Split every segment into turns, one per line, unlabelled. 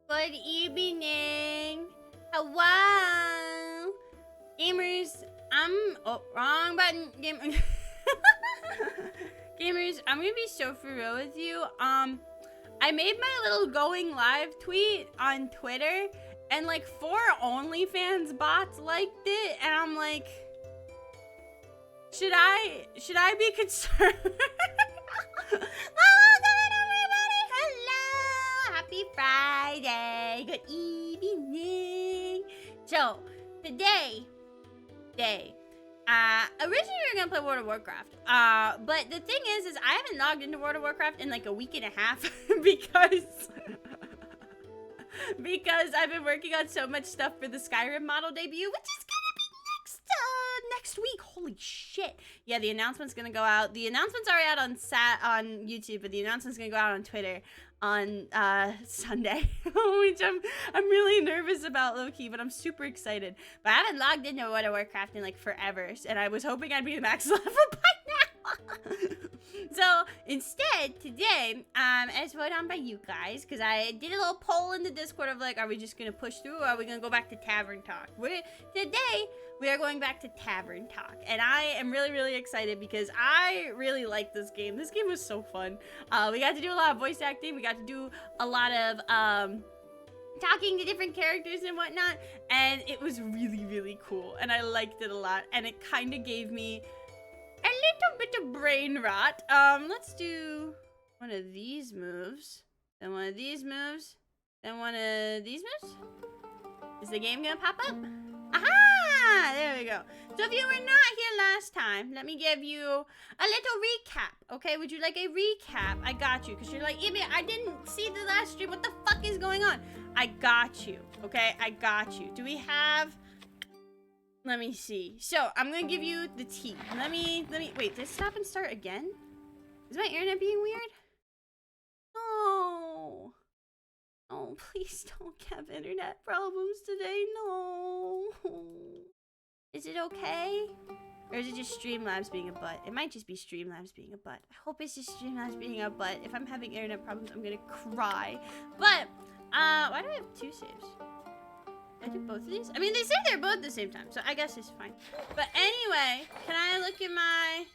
Good evening. Hello. Gamers, wrong button. Gamers, I'm gonna be so for real with you. I made my little going live tweet on Twitter, and like 4 OnlyFans bots liked it, and I'm like, should I be concerned? Hello, everybody. Hello. Happy Friday. Good evening. So, today, originally we were gonna play World of Warcraft, but the thing is I haven't logged into World of Warcraft in like a week and a half because I've been working on so much stuff for the Skyrim model debut, which is gonna be next week. Holy shit! Yeah, the announcement's gonna go out. The announcement's already out on YouTube, but the announcement's gonna go out on Twitter on Sunday, which I'm really nervous about, low-key, but I'm super excited. But I haven't logged into World of Warcraft in like forever, and I was hoping I'd be the max level by now. So instead, today, as voted on by you guys, because I did a little poll in the Discord of like, are we just gonna push through, or are we gonna go back to Tavern Talk? Today we are going back to Tavern Talk, and I am really excited because I really like this game. This game was so fun. We got to do a lot of voice acting. We got to do a lot of talking to different characters and whatnot, and it was really cool, and I liked it a lot, and it kind of gave me a little bit of brain rot. Let's do one of these moves, then one of these moves, then one of these moves. Is the game gonna pop up? Aha! There we go. So if you were not here last time, let me give you a little recap, okay? Would you like a recap? I got you, because you're like, EEBEE, I didn't see the last stream. What the fuck is going on? I got you, okay? I got you. Do we have... Let me see. So, I'm gonna give you the tea. Let me... Wait, did it stop and start again? Is my internet being weird? No. Oh, please don't have internet problems today. No. Is it okay? Or is it just Streamlabs being a butt? It might just be Streamlabs being a butt. I hope it's just Streamlabs being a butt. If I'm having internet problems, I'm gonna cry. But, why do I have 2 saves? I do both of these? I mean, they say they're both at the same time, so I guess it's fine. But anyway, can I look at my...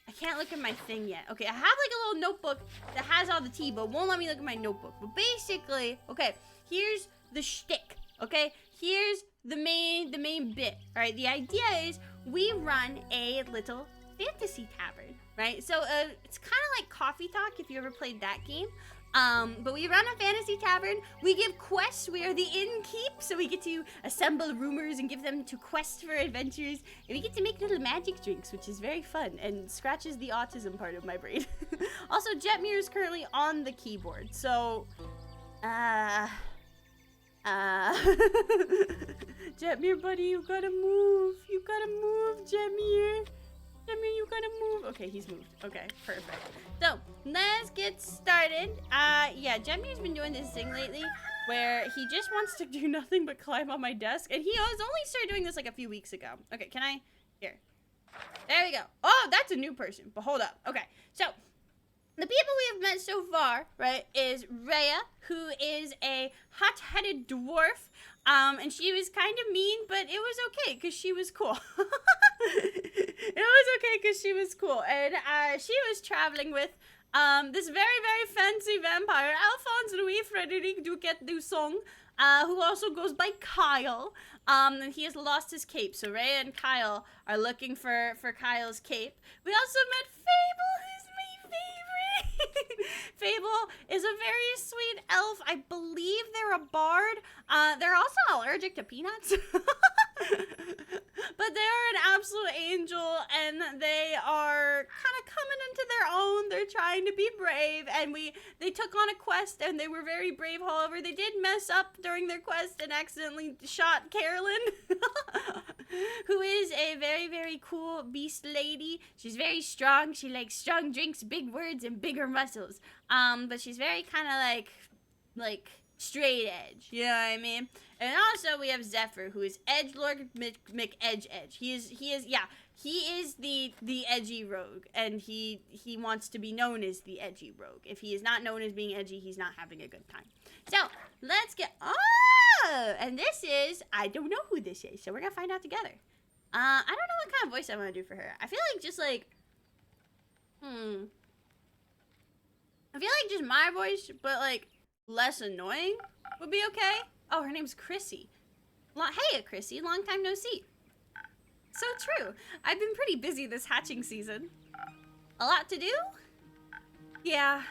I can't look at my thing yet. Okay, I have like a little notebook that has all the tea, but won't let me look at my notebook. But basically, okay, here's the shtick, okay? Here's the main bit, all right? The idea is we run a little fantasy tavern, right? So it's kind of like Coffee Talk if you ever played that game. But we run a fantasy tavern. We give quests. We are the innkeep, so we get to assemble rumors and give them to quest for adventures. And we get to make little magic drinks, which is very fun and scratches the autism part of my brain. Also, Jetmir is currently on the keyboard, so... Jetmir, buddy, you gotta move. You gotta move, Jetmir. Jetmir, you gotta move. Okay, he's moved. Okay, perfect. So, let's get started. Yeah, Jetmir's been doing this thing lately where he just wants to do nothing but climb on my desk. And he has only started doing this like a few weeks ago. Okay, can I? Here. There we go. Oh, that's a new person. But hold up. Okay, so the people we have met so far, right, is Rhea, who is a hot-headed dwarf. And she was kind of mean, but it was okay because she was cool. It was okay because she was cool. And she was traveling with this very fancy vampire, Alphonse Louis Frederic Duquette Dusong, who also goes by Kyle. And he has lost his cape. So Rhea and Kyle are looking for Kyle's cape. We also met Fable, who's my favorite. Fable is a very sweet elf. I believe they're a bard. They're also allergic to peanuts. But they're an absolute angel, and they are kind of coming into their own. They're trying to be brave, and they took on a quest, and they were very brave. However, they did mess up during their quest and accidentally shot Carolyn, who is a very cool beast lady. She's very strong. She likes strong drinks, big words, and bigger muscles. But she's very kind of like straight edge, you know what I mean? And also we have Zephyr, who is Edgelord McEdge. He is, yeah, He is the edgy rogue, and he wants to be known as the edgy rogue. If he is not known as being edgy, he's not having a good time. So, let's get... Oh! And this is... I don't know who this is, so we're gonna find out together. I don't know what kind of voice I'm gonna do for her. I feel like just like... I feel like just my voice, but like less annoying would be okay. Oh, her name's Chrissy. Hey, Chrissy, long time no see. So true. I've been pretty busy this hatching season. A lot to do? Yeah.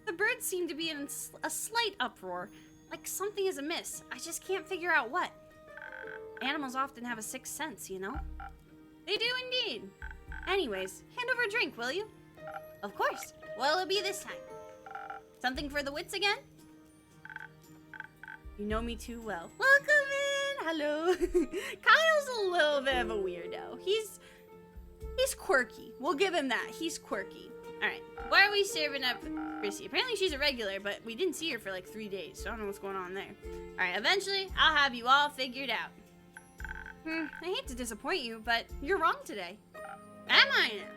The birds seem to be in a slight uproar. Like something is amiss. I just can't figure out what. Animals often have a sixth sense, you know? They do indeed. Anyways, hand over a drink, will you? Of course. What'll it be this time? Something for the wits again? You know me too well. Welcome in! Hello. Kyle's a little bit of a weirdo. He's quirky. We'll give him that. He's quirky. Alright. Why are we serving up Chrissy? Apparently she's a regular, but we didn't see her for like 3 days, so I don't know what's going on there. Alright, eventually, I'll have you all figured out. I hate to disappoint you, but you're wrong today. Am I now?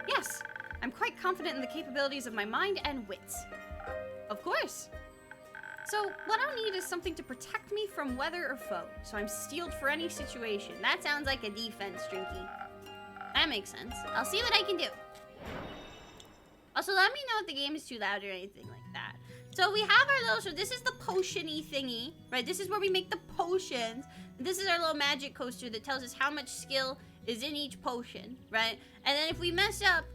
Yes. I'm quite confident in the capabilities of my mind and wits. Of course. So, what I'll need is something to protect me from weather or foe, so I'm steeled for any situation. That sounds like a defense, Drinky. That makes sense. I'll see what I can do. Also, let me know if the game is too loud or anything like that. So we have our little, so this is the potion-y thingy, right? This is where we make the potions. This is our little magic coaster that tells us how much skill is in each potion, right? And then if we mess up,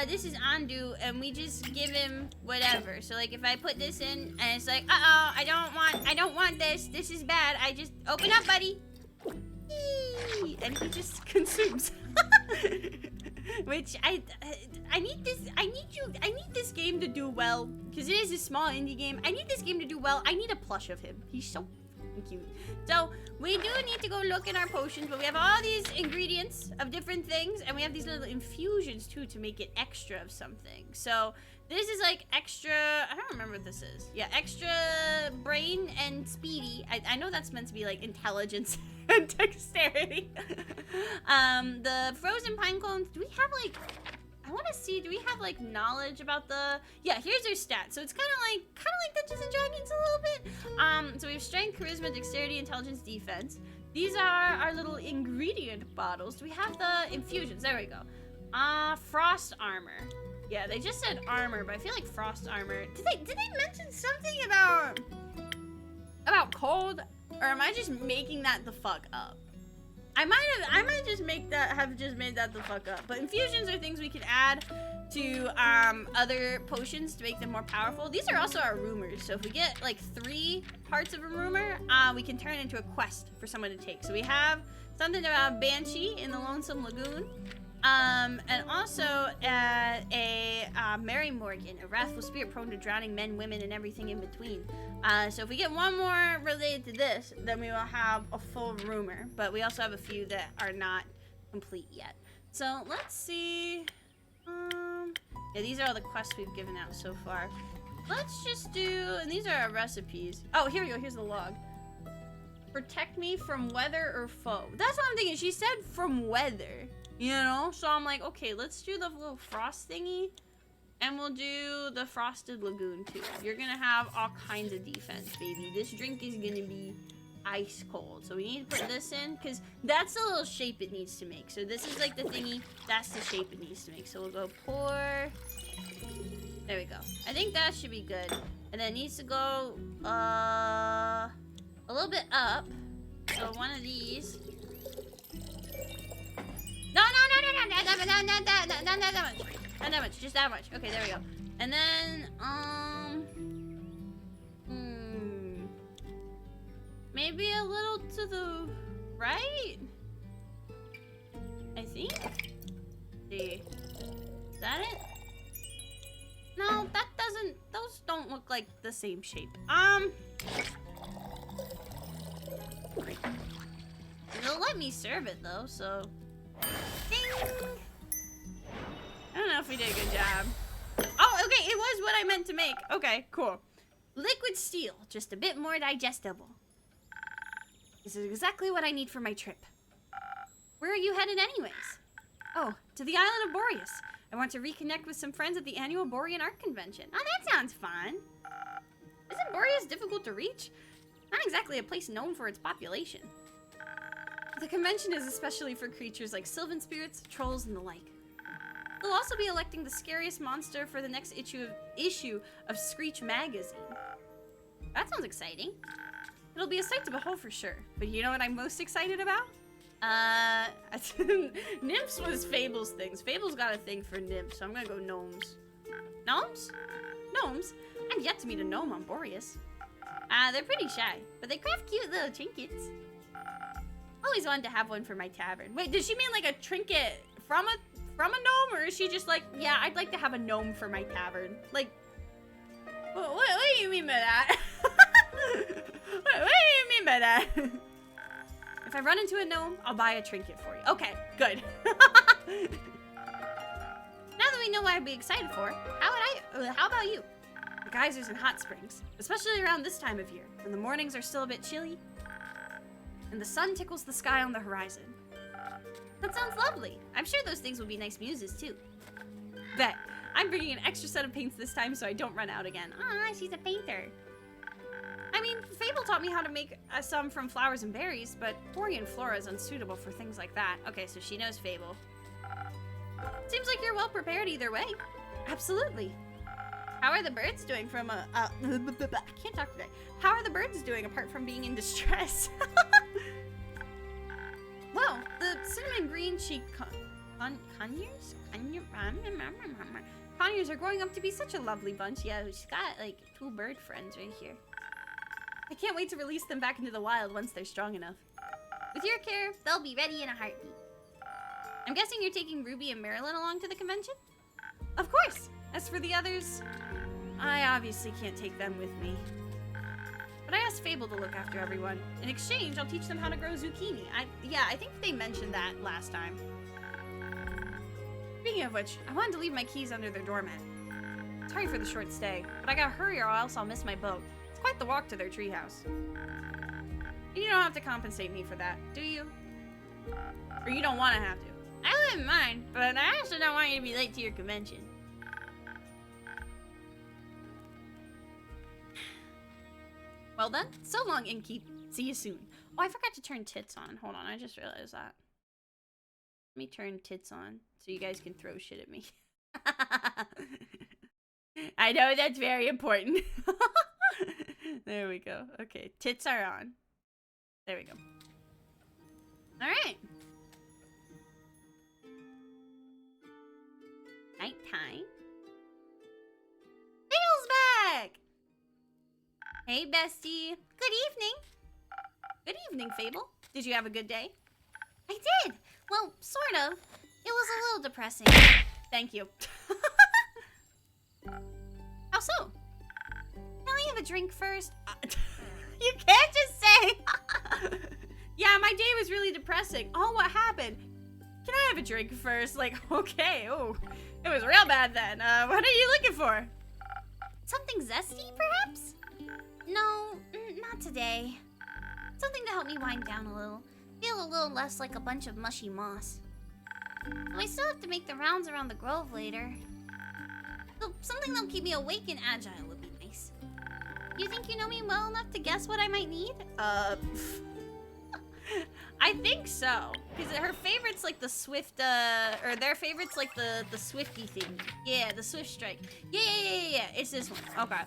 this is undo, and we just give him whatever. So like if I put this in, and it's like, uh-oh, I don't want this. This is bad. I just, open up, buddy. Eee! And he just consumes. Which I need this game to do well, because it is a small indie game. I need this game to do well. I need a plush of him. He's so cute. So we do need to go look in our potions, but we have all these ingredients of different things, and we have these little infusions too to make it extra of something. So this is like extra, I don't remember what this is. Yeah, extra brain and speedy. I know that's meant to be like intelligence and dexterity. The frozen pine cones, do we have like, I want to see, do we have like knowledge about the, yeah, here's their stats. So it's kind of like Dungeons and Dragons a little bit. So we have strength, charisma, dexterity, intelligence, defense. These are our little ingredient bottles. Do we have the infusions? There we go. Frost armor. Yeah, they just said armor, but I feel like frost armor. Did they mention something about cold? Or am I just making that the fuck up? I might just have made that the fuck up. But infusions are things we can add to other potions to make them more powerful. These are also our rumors. So if we get like 3 parts of a rumor, we can turn it into a quest for someone to take. So we have something about Banshee in the Lonesome Lagoon. And also a Mary Morgan, a wrathful spirit prone to drowning men, women, and everything in between. So if we get one more related to this, then we will have a full rumor. But we also have a few that are not complete yet. So let's see. Yeah, these are all the quests we've given out so far. Let's just do, and these are our recipes. Oh, here we go. Here's the log. Protect me from weather or foe. That's what I'm thinking. She said from weather. You know, so I'm like, okay, let's do the little frost thingy, and we'll do the frosted lagoon too. You're gonna have all kinds of defense, baby. This drink is gonna be ice cold, so we need to put this in, because that's the little shape it needs to make. So this is like the thingy, that's the shape it needs to make. So we'll go pour, there we go. I think that should be good. And then it needs to go a little bit up, so one of these. No, not that much, just that much. Okay, there we go. And then, maybe a little to the right? I think? See. Is that it? No, that doesn't, those don't look like the same shape. They'll let me serve it though, so. Ding! I don't know if we did a good job. Oh, okay, it was what I meant to make. Okay, cool. Liquid steel, just a bit more digestible. This is exactly what I need for my trip. Where are you headed anyways? Oh, to the island of Boreas. I want to reconnect with some friends at the annual Borean Art Convention. Oh, that sounds fun. Isn't Boreas difficult to reach? Not exactly a place known for its population. The convention is especially for creatures like sylvan spirits, trolls, and the like. They'll also be electing the scariest monster for the next issue of Screech magazine. That sounds exciting. It'll be a sight to behold for sure. But you know what I'm most excited about? Nymphs was Fable's things. Fable's got a thing for nymphs, so I'm gonna go gnomes. Gnomes? Gnomes? I've yet to meet a gnome on Boreas. They're pretty shy, but they craft cute little trinkets. Always wanted to have one for my tavern. Wait, does she mean like a trinket from a gnome, or is she just like, yeah, I'd like to have a gnome for my tavern? Like, what do you mean by that? what do you mean by that? If I run into a gnome, I'll buy a trinket for you. Okay, good. Now that we know what I'd be excited for, how about you? The geysers and hot springs, especially around this time of year, when the mornings are still a bit chilly, and the sun tickles the sky on the horizon. That sounds lovely. I'm sure those things would be nice muses, too. Bet. I'm bringing an extra set of paints this time so I don't run out again. Ah, she's a painter. I mean, Fable taught me how to make some from flowers and berries, but Borean flora is unsuitable for things like that. Okay, so she knows Fable. Seems like you're well prepared either way. Absolutely. How are the birds doing from I can't talk today. How are the birds doing apart from being in distress? Well, the cinnamon green cheek conures are growing up to be such a lovely bunch. Yeah, she's got like 2 bird friends right here. I can't wait to release them back into the wild once they're strong enough. With your care, they'll be ready in a heartbeat. I'm guessing you're taking Ruby and Marilyn along to the convention? Of course! As for the others, I obviously can't take them with me. But I asked Fable to look after everyone. In exchange, I'll teach them how to grow zucchini. Yeah, I think they mentioned that last time. Speaking of which, I wanted to leave my keys under their doormat. Sorry for the short stay, but I gotta hurry or else I'll miss my boat. It's quite the walk to their treehouse. And you don't have to compensate me for that, do you? Or you don't want to have to. I wouldn't mind, but I also don't want you to be late to your convention. Well done. So long, Innkeep. See you soon. Oh, I forgot to turn tits on. Hold on, I just realized that. Let me turn tits on so you guys can throw shit at me. I know that's very important. There we go. Okay, tits are on. There we go. Alright. Nighttime. Fable's back! Hey, bestie. Good evening. Good evening, Fable. Did you have a good day? I did. Well, sort of. It was a little depressing. Thank you. How so? Can I have a drink first? You can't just say. Yeah, my day was really depressing. Oh, what happened? Can I have a drink first? Like, okay. Oh, it was real bad then. What are you looking for? Something zesty, perhaps? No, not today. Something to help me wind down a little. Feel a little less like a bunch of mushy moss. So I still have to make the rounds around the grove later. So something that'll keep me awake and agile would be nice. You think you know me well enough to guess what I might need? I think so. Because her favorite's like the Swift, or their favorite's like the Swifty thing. Yeah, the Swift Strike. Yeah. It's this one. Okay.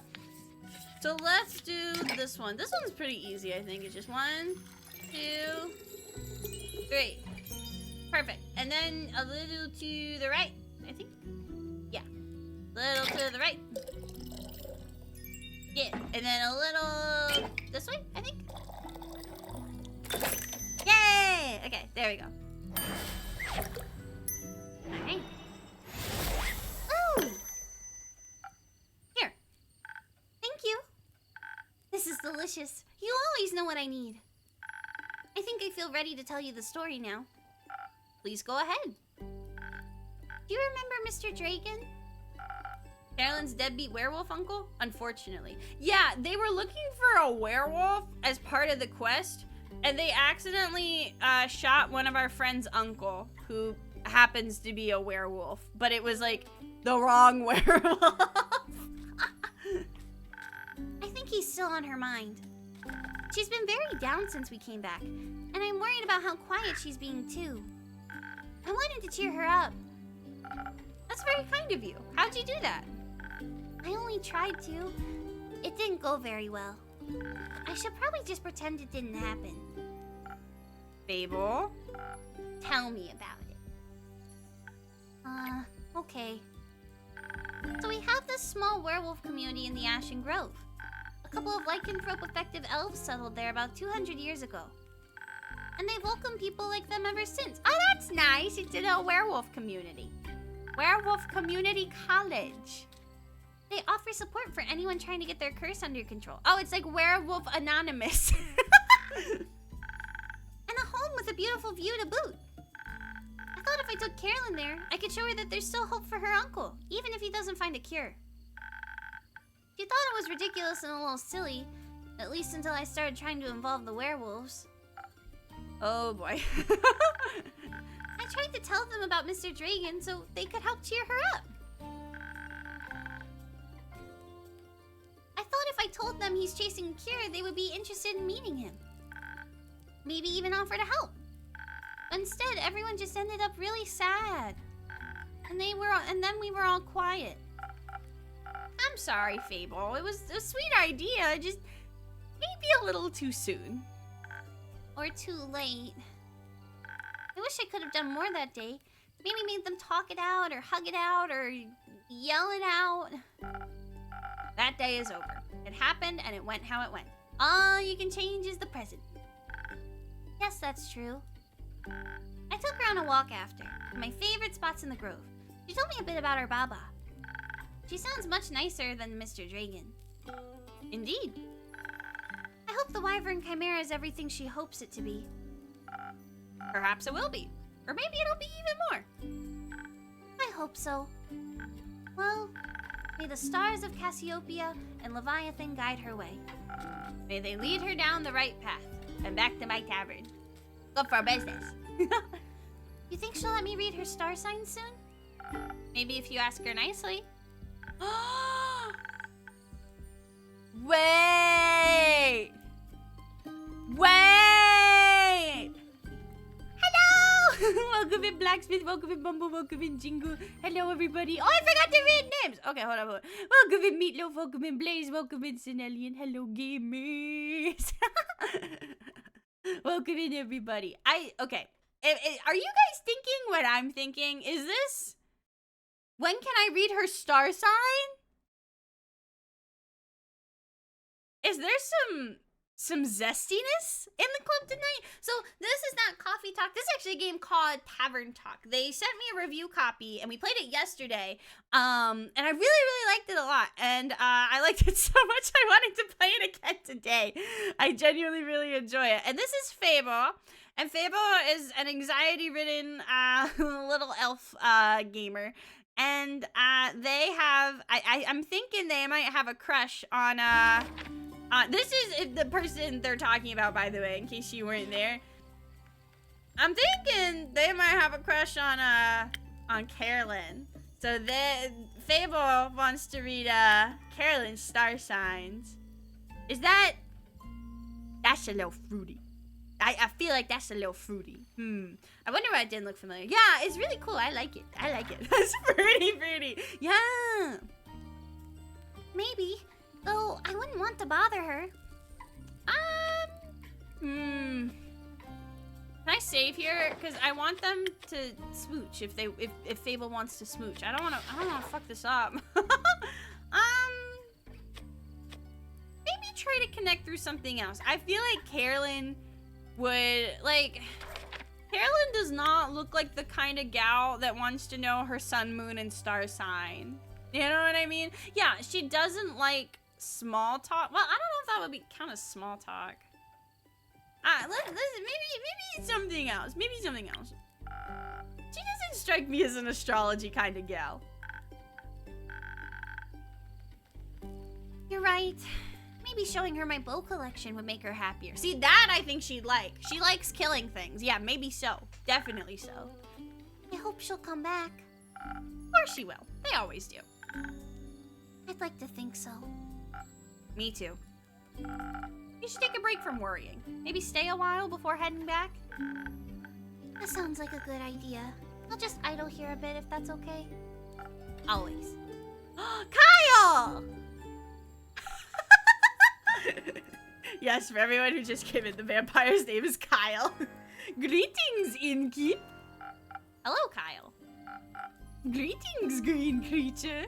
So let's do this one. This one's pretty easy, I think. It's just 1, 2, 3. Perfect. And then a little to the right, I think. Yeah. Little to the right. Yeah. And then a little this way, I think. Yay! Okay, there we go. Alright. Ooh! Here. Thank you. This is delicious. You always know what I need. I think I feel ready to tell you the story now. Please go ahead. Do you remember Mr. Dragon? Carolyn's deadbeat werewolf uncle? Unfortunately. Yeah, they were looking for a werewolf as part of the quest, And they accidentally shot one of our friend's uncle, who happens to be a werewolf. But it was like the wrong werewolf.
I think he's still on her mind. She's been very down since we came back, and I'm worried about how quiet she's being too. I wanted to cheer her up.
That's very kind of you. How'd you do that?
I only tried to. It didn't go very well. I should probably just pretend it didn't happen.
Fable?
Tell me about it. Okay. So we have this small werewolf community in the Ashen Grove. A couple of lycanthrope-effective elves settled there about 200 years ago. And they've welcomed people like them ever since.
Oh, that's nice. It's in a werewolf community. Werewolf Community College.
They offer support for anyone trying to get their curse under control.
Oh, it's like Werewolf Anonymous.
And a home with a beautiful view to boot. I thought if I took Carolyn there, I could show her that there's still hope for her uncle, even if he doesn't find a cure. She thought it was ridiculous and a little silly, at least until I started trying to involve the werewolves.
Oh boy.
I tried to tell them about Mr. Dragon so they could help cheer her up. I thought if I told them he's chasing a cure, they would be interested in meeting him. Maybe even offer to help. But instead, everyone just ended up really sad. And then we were all quiet.
I'm sorry, Fable. It was a sweet idea, just maybe a little too soon.
Or too late. I wish I could have done more that day. Maybe made them talk it out, or hug it out, or yell it out.
That day is over. It happened, and it went how it went. All you can change is the present.
Yes, that's true. I took her on a walk after, to my favorite spots in the grove. She told me a bit about her Baba. She sounds much nicer than Mr. Dragon.
Indeed.
I hope the Wyvern Chimera is everything she hopes it to be.
Perhaps it will be. Or maybe it'll be even more.
I hope so. Well, may the stars of Cassiopeia and Leviathan guide her way.
May they lead her down the right path and back to my tavern. Good for business.
You think she'll let me read her star sign soon?
Maybe if you ask her nicely. Wait! Wait! Hello! Welcome in Blacksmith, welcome in Bumble, welcome in Jingle. Hello everybody. Oh, I forgot to read names! Okay, hold on. Welcome in Meatloaf, welcome in Blaze, welcome in Sinellian. Hello gamers. Welcome in everybody. Okay. Are you guys thinking what I'm thinking? Is this... When can I read her star sign? Is there some zestiness in the club tonight? So this is not Coffee Talk. This is actually a game called Tavern Talk. They sent me a review copy and we played it yesterday. And I really liked it a lot. And I liked it so much I wanted to play it again today. I genuinely really enjoy it. And this is Fable. And Fable is an anxiety-ridden little elf gamer. And they have, I'm thinking they might have a crush on, this is the person they're talking about, by the way, in case you weren't there. I'm thinking they might have a crush on Carolyn. So Fable wants to read, Carolyn's star signs. That's a little fruity. I feel like that's a little fruity. I wonder why it didn't look familiar. Yeah, it's really cool. I like it. It's pretty. Yeah.
Maybe. Though I wouldn't want to bother her.
Can I save here? Because I want them to smooch if Fable wants to smooch. I don't wanna fuck this up. Maybe try to connect through something else. I feel like Carolyn Carolyn does not look like the kind of gal that wants to know her sun, moon, and star sign. You know what I mean? Yeah, she doesn't like small talk. Well, I don't know if that would count as small talk. Maybe something else. Maybe something else. She doesn't strike me as an astrology kind of gal.
You're right. Maybe showing her my bow collection would make her happier.
See, that I think she'd like. She likes killing things. Yeah, maybe so. Definitely so.
I hope she'll come back.
Or she will. They always do.
I'd like to think so.
Me too. You should take a break from worrying. Maybe stay a while before heading back.
That sounds like a good idea. I'll just idle here a bit if that's okay.
Always. Kyle! Yes, for everyone who just came in, the vampire's name is Kyle. Greetings, innkeep. Hello, Kyle. Greetings, green creature.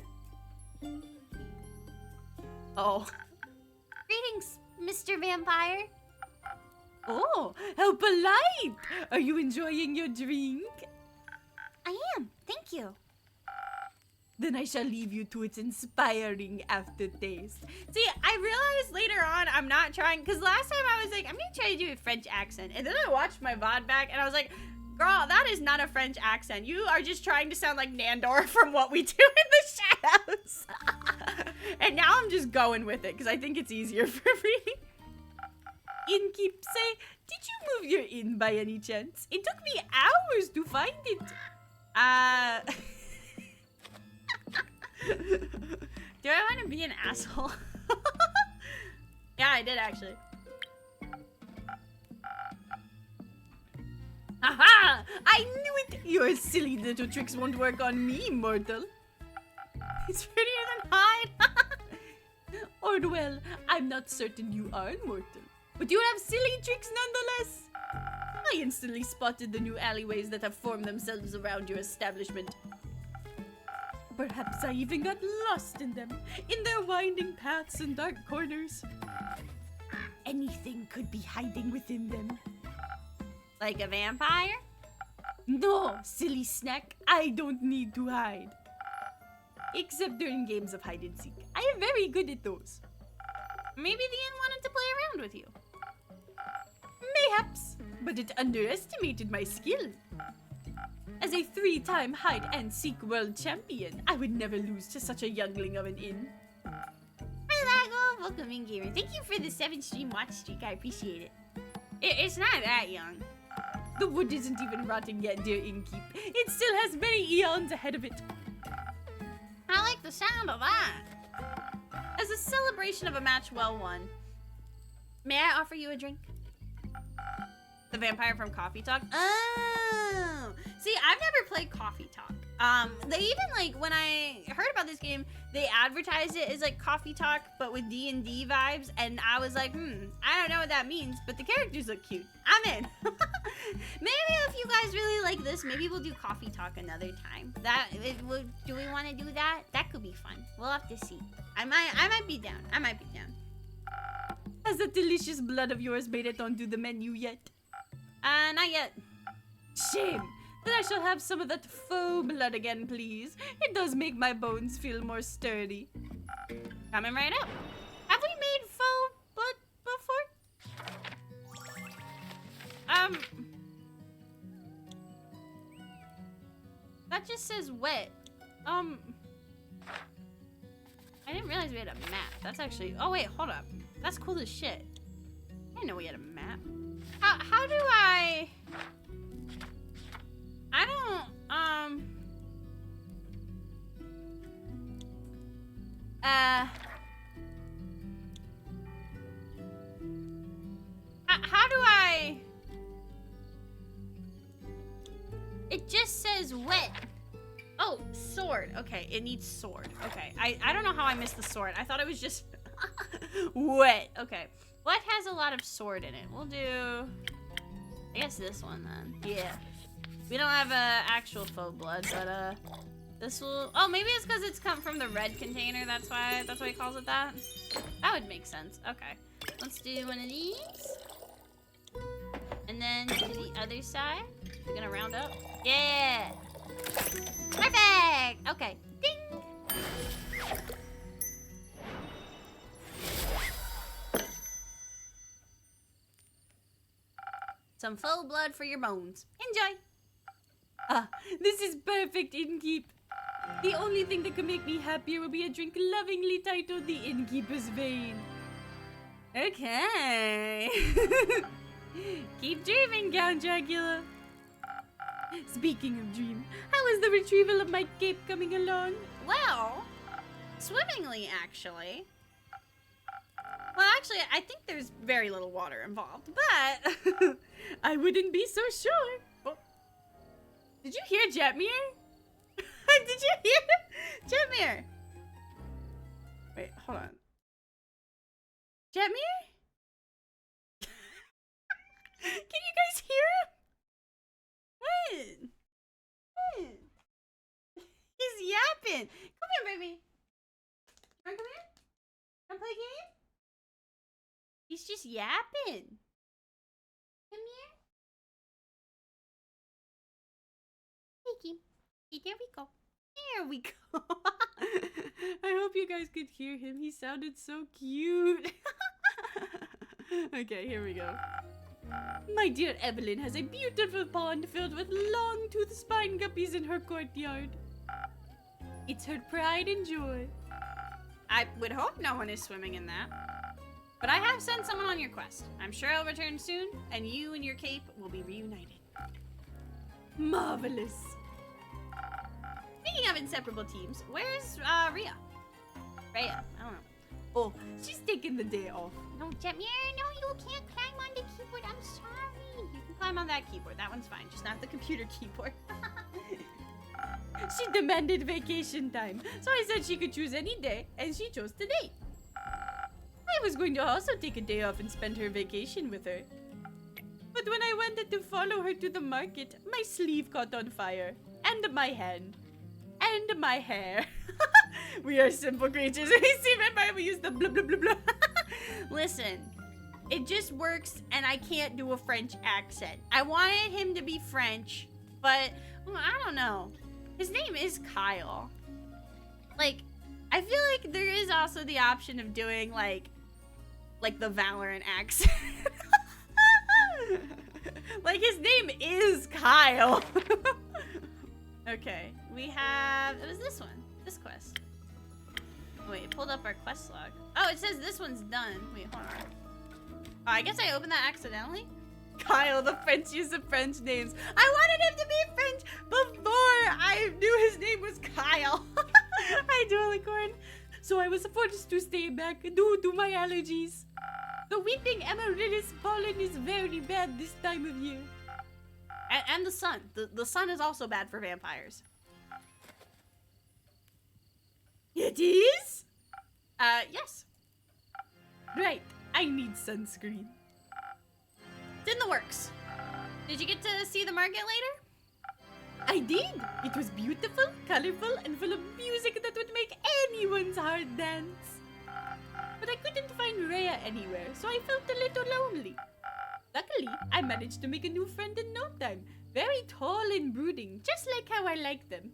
Oh.
Greetings, Mr. Vampire.
Oh, how polite. Are you enjoying your drink?
I am, thank you.
Then I shall leave you to its inspiring aftertaste. See, I realized later on I'm not trying, because last time I was like, I'm going to try to do a French accent. And then I watched my VOD back and I was like, girl, that is not a French accent. You are just trying to sound like Nandor from What We Do in the Shadows. And now I'm just going with it because I think it's easier for me. Innkeep, say, did you move your inn by any chance? It took me hours to find it. Do I want to be an asshole? Yeah, I did actually. Aha! I knew it! Your silly little tricks won't work on me, mortal. It's prettier than Hyde. Or well, I'm not certain you are mortal. But you have silly tricks nonetheless. I instantly spotted the new alleyways that have formed themselves around your establishment. Perhaps I even got lost in them, in their winding paths and dark corners. Anything could be hiding within them. Like a vampire? No, silly snack, I don't need to hide. Except during games of hide and seek. I am very good at those. Maybe the inn wanted to play around with you. Mayhaps, but it underestimated my skill. As a 3-time hide-and-seek world champion, I would never lose to such a youngling of an inn. Hi, Lago. Welcome in, gamer. Thank you for the 7-stream watch streak. I appreciate it. It's not that young. The wood isn't even rotting yet, dear innkeep. It still has many eons ahead of it. I like the sound of that. As a celebration of a match well won, may I offer you a drink? The vampire from Coffee Talk? Oh! See, I've never played Coffee Talk. They even, like, when I heard about this game, they advertised it as, like, Coffee Talk, but with D&D vibes, and I was like, I don't know what that means, but the characters look cute. I'm in. Maybe if you guys really like this, maybe we'll do Coffee Talk another time. Do we want to do that? That could be fun. We'll have to see. I might be down. I might be down. Has that delicious blood of yours made it onto the menu yet? Not yet. Shame. Then I shall have some of that faux blood again, please. It does make my bones feel more sturdy. Coming right up. Have we made faux blood before? That just says wet. I didn't realize we had a map. That's actually... Oh, wait, hold up. That's cool as shit. I didn't know we had a map. How do I don't, how do I... It just says wet. Oh, sword. Okay, it needs sword. Okay, I don't know how I missed the sword. I thought it was just wet. Okay. What has a lot of sword in it? We'll do, I guess this one then. Yeah. We don't have actual faux blood, but this will, oh, maybe it's because it's come from the red container. That's why he calls it that. That would make sense. Okay. Let's do one of these. And then to the other side. We're gonna round up. Yeah. Perfect. Okay. Ding. Some faux blood for your bones. Enjoy. Ah, this is perfect, innkeep. The only thing that could make me happier will be a drink lovingly titled the Innkeeper's Vein. Okay. Keep dreaming, Count Dracula. Speaking of dream, how is the retrieval of my cape coming along? Well, swimmingly, actually. Well, actually, I think there's very little water involved, but I wouldn't be so sure. Oh. Did you hear Jetmir? Did you hear Jetmir? Wait, hold on. Jetmir? Can you guys hear him? What? What? He's yapping. Come here, baby. Wanna come here? Wanna play a game? He's just yapping. Come here. Thank you. There we go. There we go. I hope you guys could hear him. He sounded so cute. Okay, here we go. My dear Evelyn has a beautiful pond filled with long-toothed spine guppies in her courtyard. It's her pride and joy. I would hope no one is swimming in that. But I have sent someone on your quest. I'm sure I'll return soon, and you and your cape will be reunited. Marvelous. Speaking of inseparable teams, where's Rhea? Rhea, I don't know. Oh, she's taking the day off.
No, Jetmir, no, you can't climb on the keyboard. I'm sorry.
You can climb on that keyboard. That one's fine. Just not the computer keyboard. She demanded vacation time, so I said she could choose any day, and she chose today. I was going to also take a day off and spend her vacation with her. But when I wanted to follow her to the market, my sleeve caught on fire. And my hand. And my hair. We are simple creatures. See, remember we use the blah blah blah blah. Listen, it just works and I can't do a French accent. I wanted him to be French, but I don't know. His name is Kyle. Like, I feel like there is also the option of doing like the Valorant accent. Like, his name is Kyle. Okay, we have, it was this one, this quest. Wait, pulled up our quest log. Oh, it says this one's done. Wait, hold on. Oh, I guess I opened that accidentally. Kyle, the French use of French names. I wanted him to be French before I knew his name was Kyle. Hi, Dolicorn. So I was forced to stay back due to my allergies. The weeping amaryllis pollen is very bad this time of year. And the sun. The sun is also bad for vampires. It is? Yes. Right. I need sunscreen. It's in the works. Did you get to see the market later? I did. It was beautiful, colorful, and full of music that would make anyone's heart dance. But I couldn't find Rhea anywhere, so I felt a little lonely. Luckily, I managed to make a new friend in no time. Very tall and brooding, just like how I like them.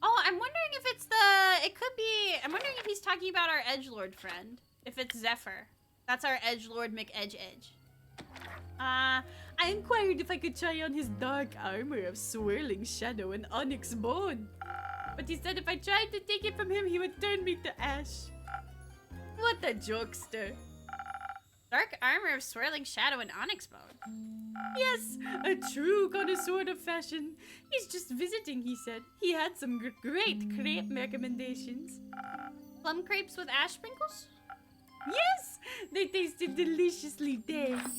Oh, I'm wondering if it's I'm wondering if he's talking about our edgelord friend. If it's Zephyr. That's our edgelord McEdge. I inquired if I could try on his dark armor of swirling shadow and onyx bone. But he said if I tried to take it from him, he would turn me to ash. What a jokester. Dark armor of swirling shadow and onyx bone. Yes, a true connoisseur of fashion. He's just visiting, he said. He had some great crepe recommendations. Plum crepes with ash sprinkles? Yes, they tasted deliciously damp.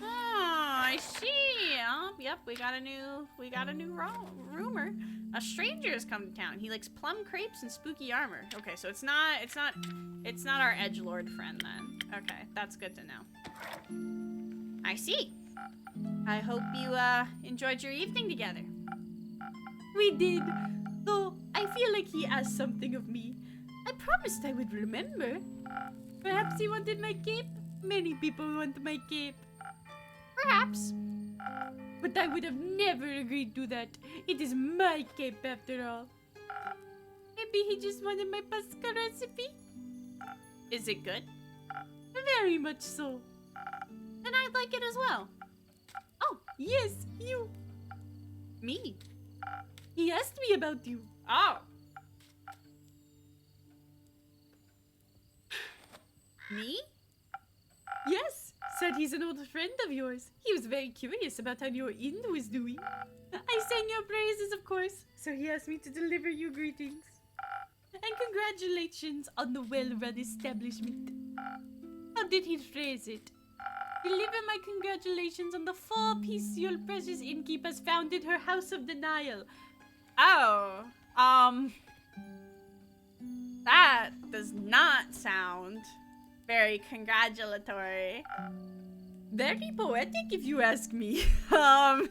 Oh, I see. Oh, yep, we got a new rumor. A stranger has come to town. He likes plum crepes and spooky armor. Okay, so it's not our edgelord friend then. Okay, that's good to know. I see. I hope you enjoyed your evening together. We did. Though I feel like he asked something of me. I promised I would remember. Perhaps he wanted my cape? Many people want my cape. Perhaps. But I would have never agreed to that. It is my cape after all. Maybe he just wanted my Pasca recipe? Is it good? Very much so. Then I'd like it as well. Oh, yes, you. Me? He asked me about you. Oh. Me? he's an old friend of yours. He was very curious about how your inn was doing. I sang your praises, of course, so he asked me to deliver you greetings. And congratulations on the well-run establishment. How did he phrase it? Deliver my congratulations on the 4 piece your precious innkeep has founded her house of denial. Oh, that does not sound very congratulatory. Very poetic, if you ask me. Very.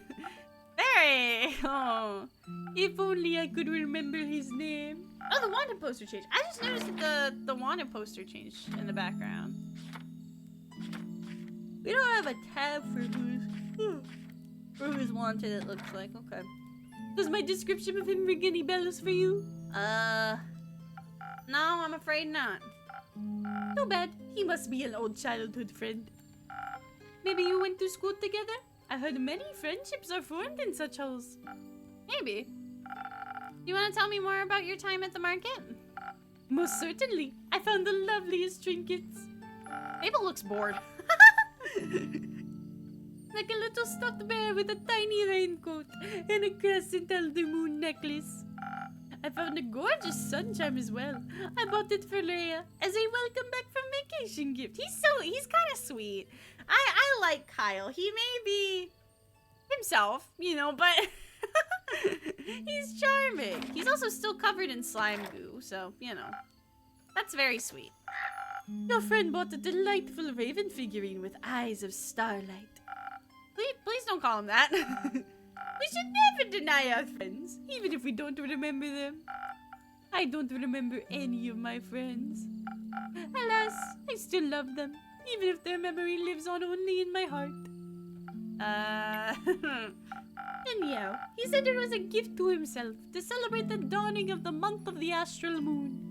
Oh, if only I could remember his name. Oh, the wanted poster changed. I just noticed that the wanted poster changed in the background. We don't have a tab for who's wanted, it looks like. Okay. Does my description of him ring any bells for you? No, I'm afraid not. Too bad. He must be an old childhood friend. Maybe you went to school together? I heard many friendships are formed in such halls. Maybe. You want to tell me more about your time at the market? Most certainly. I found the loveliest trinkets. Mabel looks bored. Like a little stuffed bear with a tiny raincoat and a crescent elder moon necklace. I found a gorgeous sun charm as well. I bought it for Leia as a welcome back from vacation gift. He's kind of sweet. I like Kyle. He may be himself, you know, but he's charming. He's also still covered in slime goo, so, you know, that's very sweet. Your friend bought a delightful raven figurine with eyes of starlight. Please don't call him that. We should never deny our friends, even if we don't remember them. I don't remember any of my friends. Alas, I still love them, even if their memory lives on only in my heart. Anyhow, he said it was a gift to himself to celebrate the dawning of the month of the astral moon.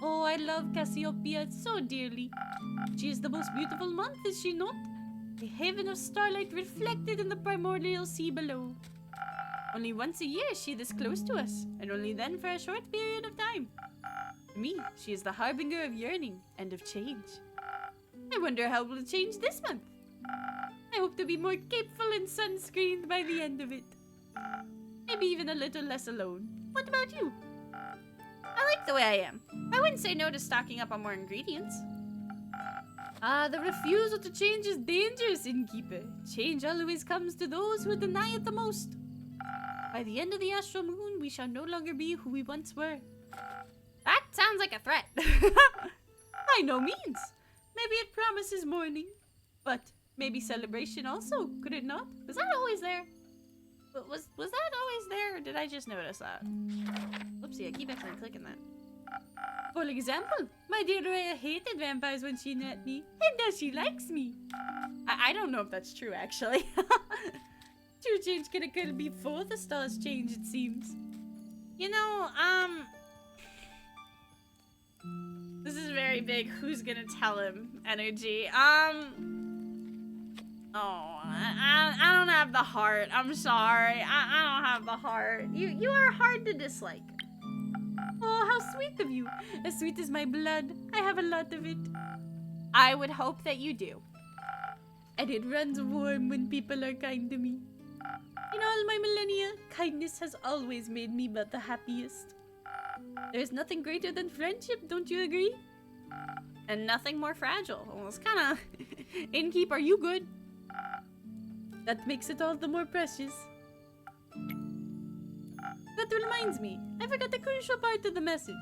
Oh, I love Cassiopeia so dearly. She is the most beautiful month, is she not? A haven of starlight reflected in the primordial sea below. Only once a year is she this close to us, and only then for a short period of time. To me, she is the harbinger of yearning and of change. I wonder how it will change this month. I hope to be more capeful and sunscreened by the end of it. Maybe even a little less alone. What about you? I like the way I am. I wouldn't say no to stocking up on more ingredients. The refusal to change is dangerous, innkeeper. Change always comes to those who deny it the most. By the end of the astral moon, we shall no longer be who we once were. That sounds like a threat. By no means. Maybe it promises mourning. But maybe celebration also, could it not? Was that always there? Was that always there, or did I just notice that? Whoopsie, I keep actually clicking that. For example, my dear Rhea hated vampires when she met me, and now she likes me. I don't know if that's true, actually. True change can occur before the stars change, it seems. You know, this is very big who's gonna tell him energy. Oh, I don't have the heart. I'm sorry. I don't have the heart. You are hard to dislike. Oh, how sweet of you. As sweet as my blood. I have a lot of it. I would hope that you do. And it runs warm when people are kind to me. In all my millennia, kindness has always made me but the happiest. There's nothing greater than friendship, don't you agree? And nothing more fragile. Well, it's kind of... Innkeep, are you good? That makes it all the more precious. That reminds me, I forgot the crucial part of the message.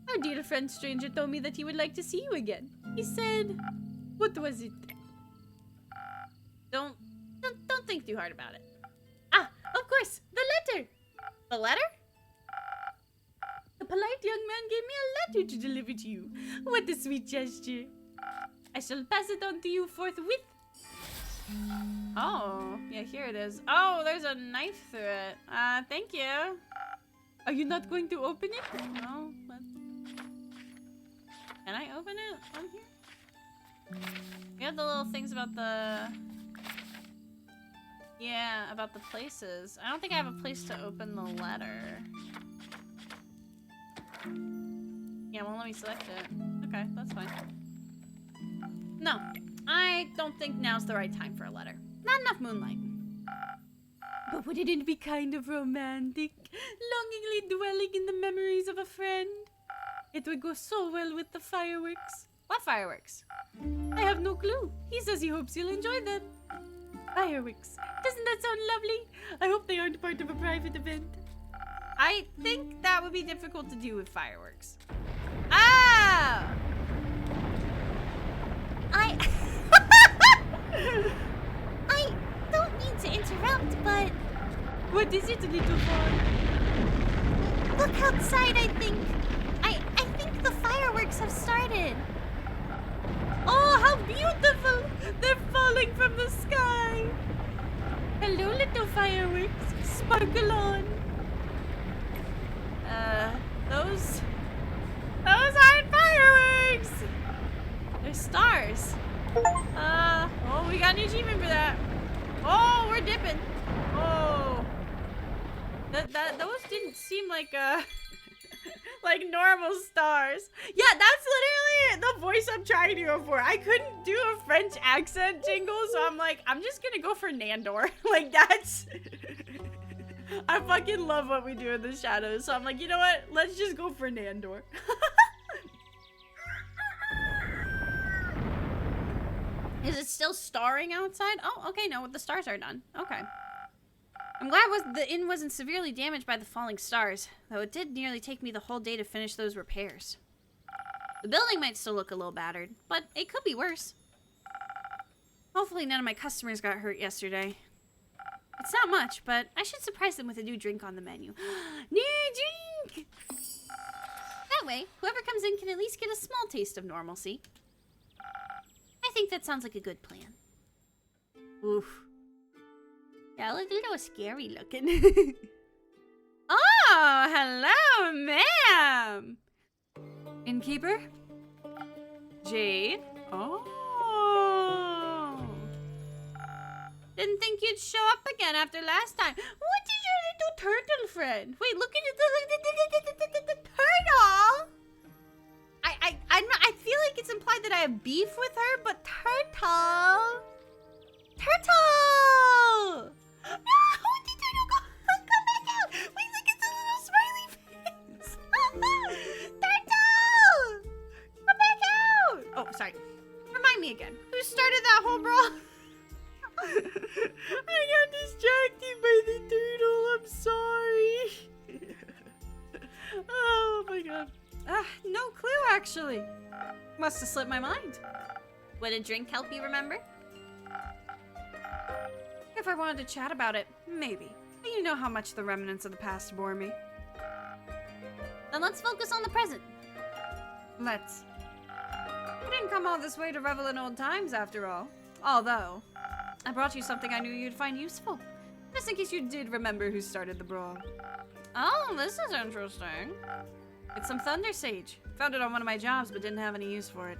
Our dear friend stranger told me that he would like to see you again. He said... What was it? Don't think too hard about it. Ah, of course, the letter! The letter? The polite young man gave me a letter to deliver to you. What a sweet gesture. I shall pass it on to you forthwith. Oh, yeah, here it is. Oh, there's a knife through it. Thank you. Are you not going to open it? No. What? Can I open it on here? We have the little things about the... Yeah, about the places. I don't think I have a place to open the letter. Yeah, won't let me select it. Okay, that's fine. No, I I don't think now's the right time for a letter. Not enough moonlight. But wouldn't it be kind of romantic? Longingly dwelling in the memories of a friend? It would go so well with the fireworks. What fireworks? I have no clue. He says he hopes you'll enjoy them. Fireworks. Doesn't that sound lovely? I hope they aren't part of a private event. I think that would be difficult to do with fireworks. Ah!
I don't mean to interrupt, but
What is it, little boy?
look outside, I think the fireworks have started.
Oh, how beautiful! They're falling from the sky. Hello, little fireworks. Sparkle on. Those aren't fireworks. They're stars. Oh, we got an achievement for that. Oh, we're dipping. Oh, those didn't seem like like normal stars. Yeah, that's literally the voice I'm trying to go for. I couldn't do a French accent jingle, so I'm like, I'm just gonna go for Nandor. Like, that's... I fucking love what we do in the shadows, so I'm like, you know what? Let's just go for Nandor. Is it still starring outside? Oh, okay, no, the stars are done. Okay. I'm glad the inn wasn't severely damaged by the falling stars, though it did nearly take me the whole day to finish those repairs. The building might still look a little battered, but it could be worse. Hopefully none of my customers got hurt yesterday. It's not much, but I should surprise them with a new drink on the menu. New drink! That way, whoever comes in can at least get a small taste of normalcy. I think that sounds like a good plan. Oof. Yeah, look a little scary looking. Oh, hello, ma'am. Innkeeper? Jade? Oh. Didn't think you'd show up again after last time. What is your little turtle friend? Wait, look at the turtle. I feel like it's implied that I have beef with her, but turtle. Turtle! No! Where'd the turtle go? Come back out! Wait, look at the little smiley face! Turtle! Come back out! Oh, sorry. Remind me again. Who started that whole brawl? I got distracted by the turtle. I'm sorry. Oh my god. No clue, actually. Must have slipped my mind. Would a drink help you remember? If I wanted to chat about it, maybe. But you know how much the remnants of the past bore me.
Then let's focus on the present.
Let's. We didn't come all this way to revel in old times, after all. Although, I brought you something I knew you'd find useful. Just in case you did remember who started the brawl. Oh, this is interesting. It's some thunder sage. Found it on one of my jobs, but didn't have any use for it.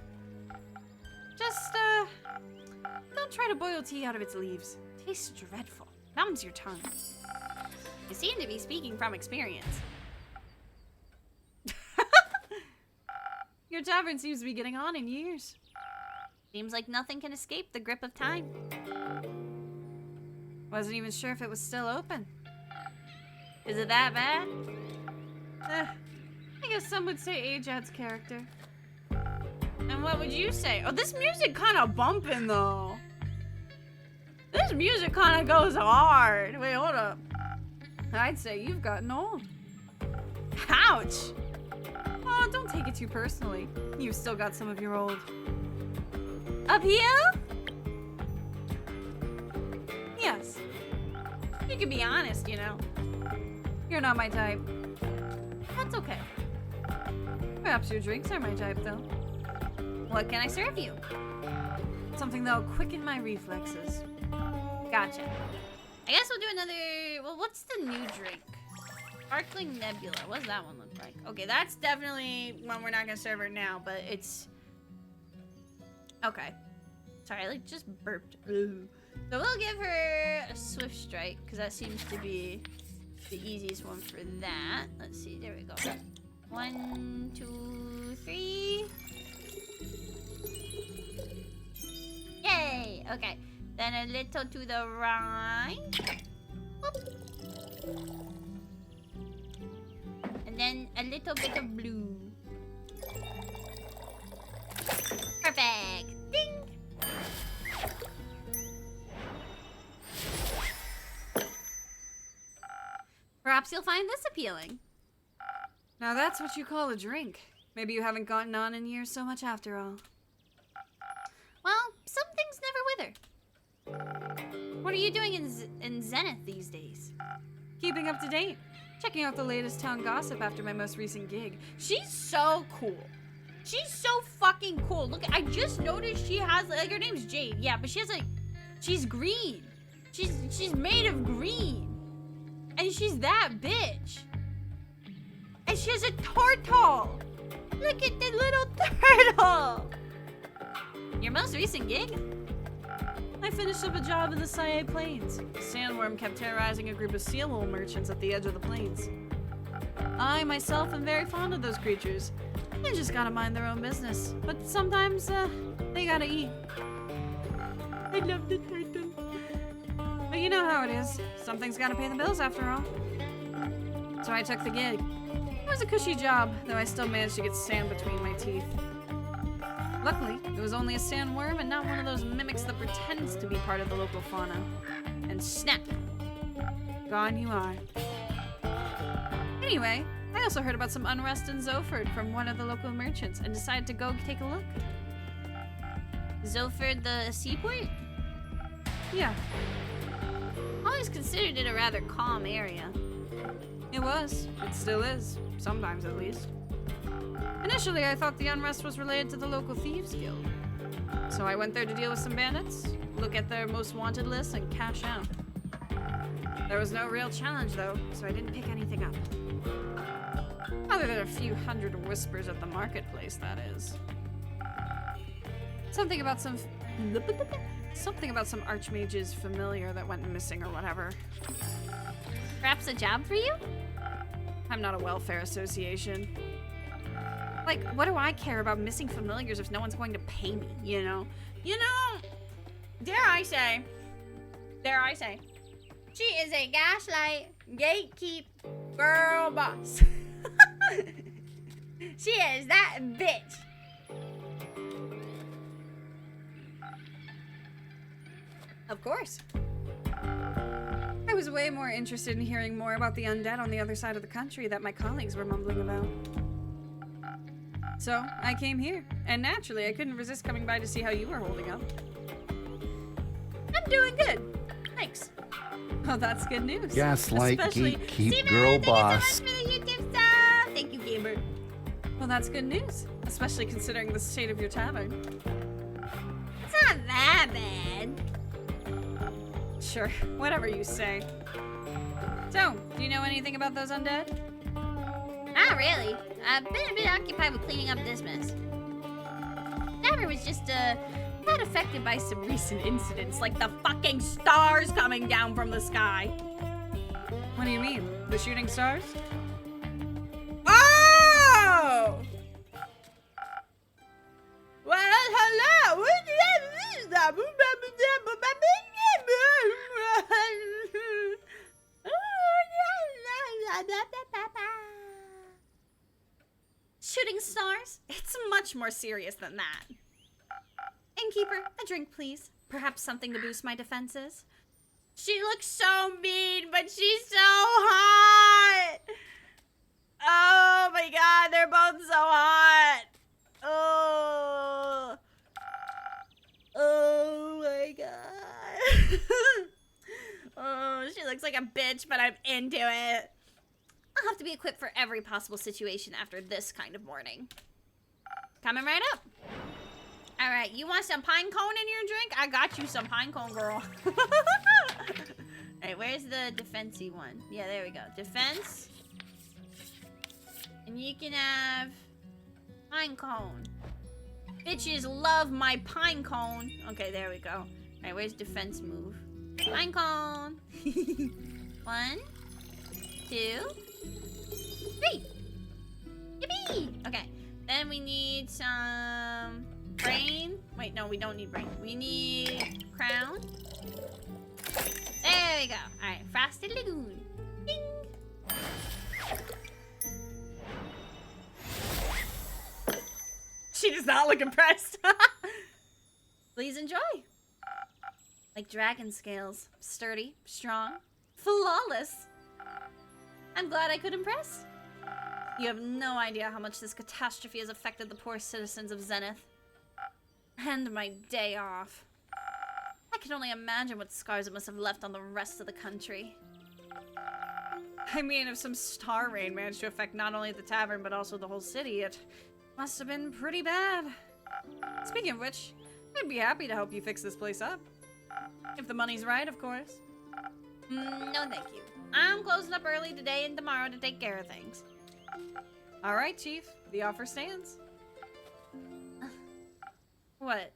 Just, don't try to boil tea out of its leaves. Tastes dreadful. Numbs your tongue. You seem to be speaking from experience. Your tavern seems to be getting on in years.
Seems like nothing can escape the grip of time.
Wasn't even sure if it was still open. Is it that bad? I guess some would say age adds character. And what would you say? Oh, this music kind of bumping though. This music kind of goes hard. Wait, hold up. I'd say you've gotten old. Ouch. Oh, don't take it too personally. You've still got some of your old. Appeal? Yes. You can be honest, you know. You're not my type. That's okay. Perhaps your drinks are my type, though. What can I serve you? Something that'll quicken my reflexes. Gotcha. I guess we'll do another... Well, what's the new drink? Sparkling Nebula. What does that one look like? Okay, that's definitely one we're not going to serve her now, but it's... Okay. Sorry, I like just burped. Ooh. So we'll give her a Swift Strike, because that seems to be the easiest one for that. Let's see, there we go. 1, 2, 3. Yay!
Okay. Then a little to the right. Whoop. And then a little bit of blue. Perfect. Ding. Perhaps you'll find this appealing.
Now that's what you call a drink. Maybe you haven't gotten on in years so much after all.
Well, some things never wither. What are you doing in Zenith these days?
Keeping up to date. Checking out the latest town gossip after my most recent gig.
She's so cool. She's so fucking cool. Look, I just noticed she has, like, her name's Jade. Yeah, but she has, like, she's green. She's made of green. And she's that bitch. And she has a turtle. Look at the little turtle.
Your most recent gig?
I finished up a job in the Sae Plains. A sandworm kept terrorizing a group of seal wool merchants at the edge of the plains. I myself am very fond of those creatures. They just gotta mind their own business. But sometimes, they gotta eat. I love the turtle. But you know how it is. Something's gotta pay the bills after all. So I took the gig. It was a cushy job, though I still managed to get sand between my teeth. Luckily, it was only a sandworm and not one of those mimics that pretends to be part of the local fauna. And snap! Gone you are. Anyway, I also heard about some unrest in Zoford from one of the local merchants and decided to go take a look.
Zoford, the seaport?
Yeah,
Always considered it a rather calm area.
it was. It still is. Sometimes, at least. Initially, I thought the unrest was related to the local thieves guild. So I went there to deal with some bandits, look at their most wanted list, and cash out. There was no real challenge, though, so I didn't pick anything up. Other than a few hundred whispers at the marketplace, that is. Something about some archmage's familiar that went missing or whatever.
Perhaps a job for you?
I'm not a welfare association. Like, what do I care about missing familiars if no one's going to pay me, you know?
You know, dare I say, she is a gaslight, gatekeep, girl boss. She is that bitch.
Of course. I was way more interested in hearing more about the undead on the other side of the country that my colleagues were mumbling about. So, I came here, and naturally, I couldn't resist coming by to see how you were holding up.
I'm doing good. Thanks.
Oh, that's good news.
Gaslight,
Especially-
geek, keep,
Steven,
girl,
thank
boss.
you so much for the YouTube stuff. Thank you, Gamer.
Well, that's good news, especially considering the state of your tavern.
It's not that bad.
Sure, whatever you say. So, do you know anything about those undead?
Not really. I've been a bit occupied with cleaning up this mess.
Tavern was just, not affected by some recent incidents, like the fucking stars coming down from the sky.
What do you mean? The shooting stars?
Oh! Well, hello.
Shooting stars?
It's much more serious than that.
Innkeeper, a drink, please. Perhaps something to boost my defenses.
She looks so mean, but she's so hot. Oh my god, they're both so hot. Oh. Oh my god. Oh, she looks like a bitch, but I'm into it.
I'll have to be equipped for every possible situation after this kind of morning.
Coming right up. All right, you want some pine cone in your drink? I got you some pine cone, girl. All right, where's the defensey one? Yeah, there we go. Defense. And you can have pine cone. Bitches love my pine cone. Okay, there we go. All right, where's defense move? Pine cone. 1, 2, 3. Yippee! Okay, then we need some Brain. Wait, no, we don't need brain. We need crown. There we go. Alright, Frosted Lagoon. Ding! She does not look impressed. Please enjoy. Like dragon scales. Sturdy, strong, flawless. I'm glad I could impress. You have no idea how much this catastrophe has affected the poor citizens of Zenith. And my day off. I can only imagine what scars it must have left on the rest of the country.
I mean, if some star rain managed to affect not only the tavern, but also the whole city, it must have been pretty bad. Speaking of which, I'd be happy to help you fix this place up. If the money's right, of course.
No, thank you. I'm closing up early today and tomorrow to take care of things.
All right, Chief. The offer stands.
What?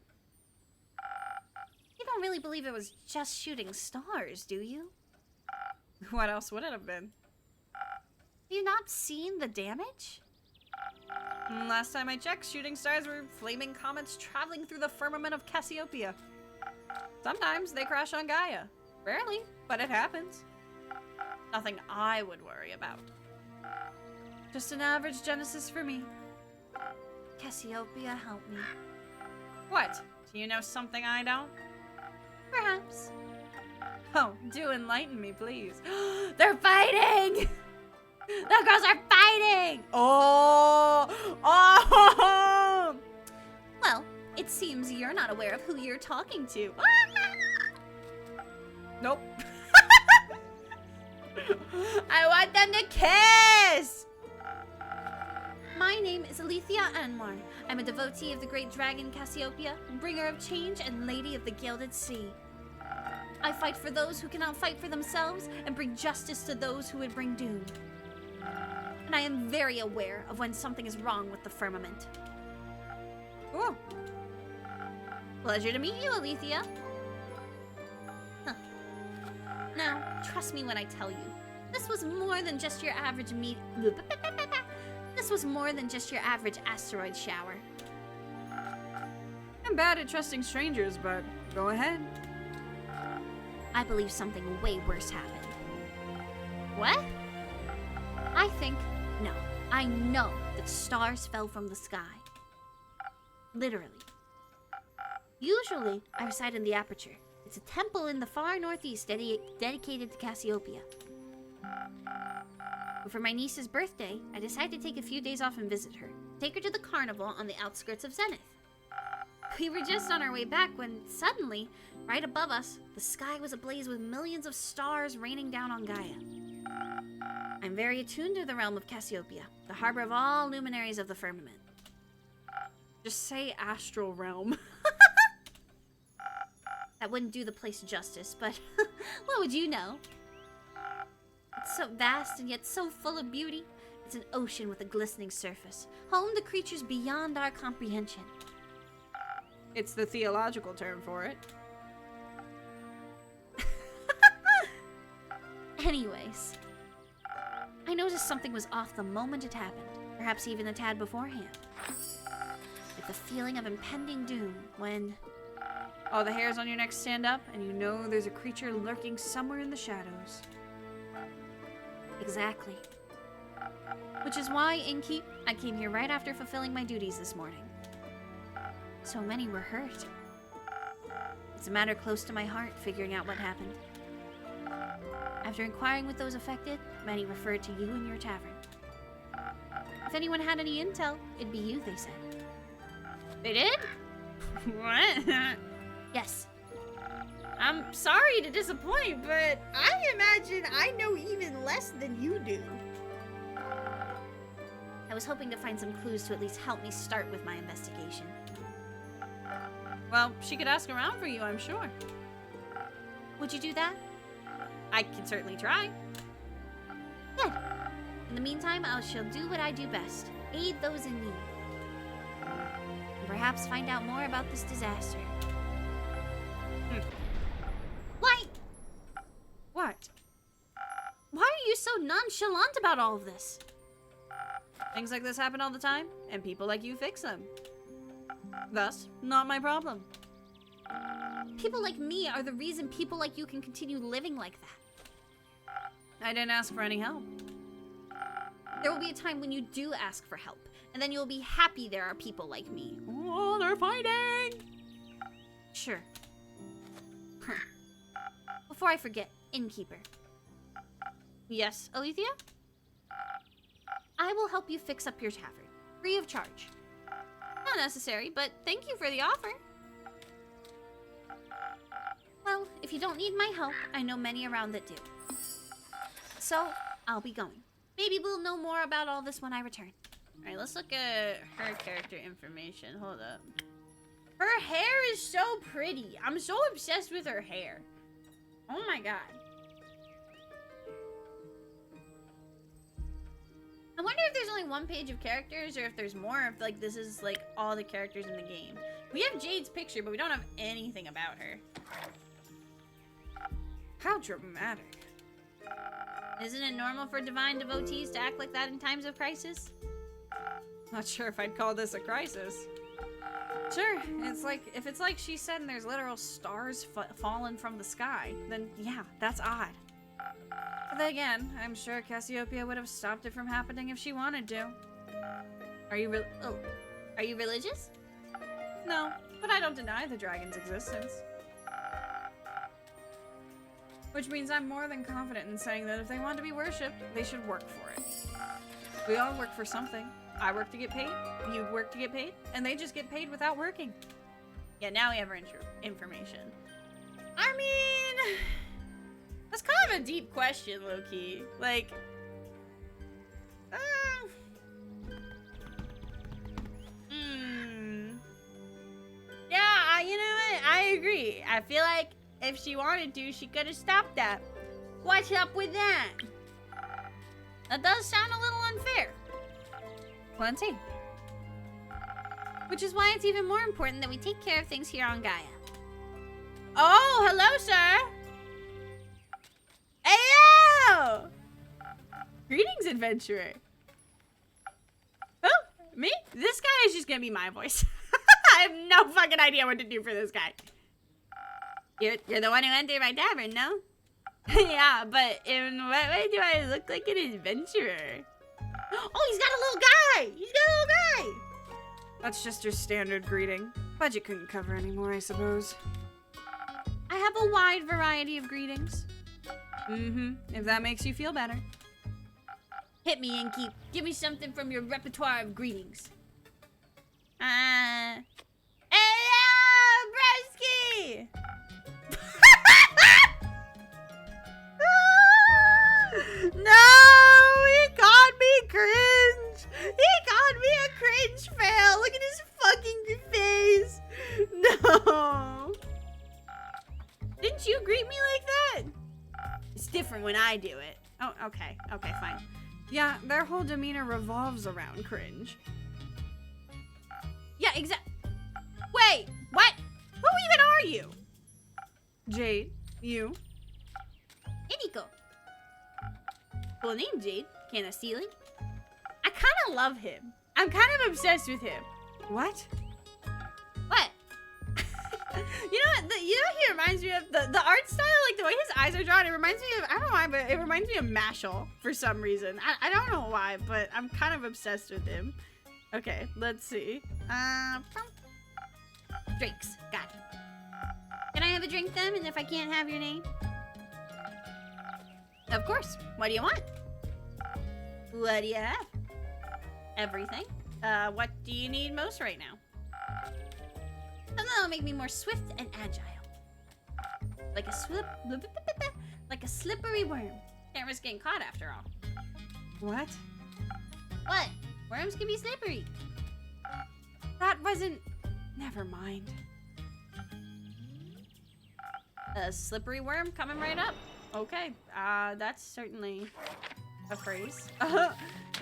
You don't really believe it was just shooting stars, do you?
What else would it have been?
Have you not seen the damage?
Last time I checked, shooting stars were flaming comets traveling through the firmament of Cassiopeia. Sometimes they crash on Gaia. Rarely, but it happens.
Nothing I would worry about.
Just an average Genesis for me.
Cassiopeia, help me.
What? Do you know something I don't?
Perhaps.
Oh, do enlighten me, please.
They're fighting! The girls are fighting! Oh! Oh!
Well, it seems you're not aware of who you're talking to.
Nope.
I want them to kiss!
My name is Alethea Anmar. I'm a devotee of the great dragon Cassiopeia, bringer of change and lady of the Gilded Sea. I fight for those who cannot fight for themselves and bring justice to those who would bring doom. And I am very aware of when something is wrong with the firmament.
Ooh.
Pleasure to meet you, Alethea. Huh. Now, trust me when I tell you, this was more than just your average This was more than just your average asteroid shower.
I'm bad at trusting strangers, but go ahead.
I believe something way worse happened. What? I know that stars fell from the sky. Literally. Usually, I reside in the Aperture. It's a temple in the far northeast dedicated to Cassiopeia. But for my niece's birthday, I decided to take a few days off and visit her. Take her to the carnival on the outskirts of Zenith. We were just on our way back when, suddenly, right above us, the sky was ablaze with millions of stars raining down on Gaia. I'm very attuned to the realm of Cassiopeia, the harbor of all luminaries of the firmament.
Just say astral realm.
That wouldn't do the place justice, but what would you know? It's so vast and yet so full of beauty. It's an ocean with a glistening surface, home to creatures beyond our comprehension.
It's the theological term for it.
Anyways, I noticed something was off the moment it happened, perhaps even a tad beforehand. With the feeling of impending doom when...
All the hairs on your neck stand up, and you know there's a creature lurking somewhere in the shadows.
Exactly. Which is why, Innkeep, I came here right after fulfilling my duties this morning. So many were hurt. It's a matter close to my heart, figuring out what happened. After inquiring with those affected, many referred to you and your tavern. If anyone had any intel, it'd be you, they said.
They did? What?
Yes.
I'm sorry to disappoint, but I imagine I know even less than you do.
I was hoping to find some clues to at least help me start with my investigation.
Well, she could ask around for you, I'm sure.
Would you do that?
I can certainly try.
Good. In the meantime, I shall do what I do best. Aid those in need. And perhaps find out more about this disaster. Why?
What?
Why are you so nonchalant about all of this?
Things like this happen all the time, and people like you fix them. Thus, not my problem.
People like me are the reason people like you can continue living like that.
I didn't ask for any help.
There will be a time when you do ask for help, and then you'll be happy there are people like me.
Oh, they're fighting!
Sure. Before I forget, innkeeper.
Yes,
Alethea? I will help you fix up your tavern, free of charge. Not necessary, but thank you for the offer. Well, if you don't need my help, I know many around that do. So, I'll be going. Maybe we'll know more about all this when I return.
Alright, let's look at her character information. Hold up. Her hair is so pretty. I'm so obsessed with her hair. Oh my god. I wonder if there's only one page of characters or if there's more, if like this is like all the characters in the game. We have Jade's picture, but we don't have anything about her.
How dramatic.
Isn't it normal for divine devotees to act like that in times of crisis?
Not sure if I'd call this a crisis. Sure, it's like, if it's like she said and there's literal stars falling from the sky, then yeah, that's odd. But then again, I'm sure Cassiopeia would have stopped it from happening if she wanted to.
Are you religious?
No, but I don't deny the dragon's existence. Which means I'm more than confident in saying that if they want to be worshipped, they should work for it. We all work for something. I work to get paid, you work to get paid, and they just get paid without working.
Yeah, now we have her information. I mean, that's kind of a deep question, low-key. Like, yeah, you know what? I agree. I feel like if she wanted to, she could have stopped that. What's up with that? That does sound a little unfair.
Plenty.
Which is why it's even more important that we take care of things here on Gaia.
Oh, hello, sir. Ayo! Greetings, adventurer. Oh, me? This guy is just gonna be my voice. I have no fucking idea what to do for this guy. You're the one who entered my tavern, no? Yeah, but in what way do I look like an adventurer? Oh, he's got a little guy! He's got a little guy!
That's just your standard greeting. Budget couldn't cover anymore, I suppose.
I have a wide variety of greetings.
If that makes you feel better.
Hit me, Innkeep. Give me something from your repertoire of greetings. Hey, broski! No! He called me cringe! He called me a cringe fail! Look at his fucking face! No! Didn't you greet me like that? It's different when I do it. Oh, okay. Okay, fine.
Yeah, their whole demeanor revolves around cringe.
Yeah, exactly. Wait, what? Who even are you?
Jade, you?
Iniko.
Cool name, Jade. Can I steal it? I kind of love him. I'm kind of obsessed with him.
What?
What? You know what? He reminds me of the art style, like the way his eyes are drawn. It reminds me of, I don't know why, but it reminds me of Mashal for some reason. I don't know why, but I'm kind of obsessed with him. Okay, let's see. Drinks. Got it. Can I have a drink then? And if I can't have your name? Of course. What do you want? What do you have? Everything. What do you need most right now?
Something that'll make me more swift and agile.
Like a slippery worm. Can't risk getting caught after all.
What?
What? Worms can be slippery.
That wasn't... Never mind.
A slippery worm coming right up. Okay, that's certainly a phrase. So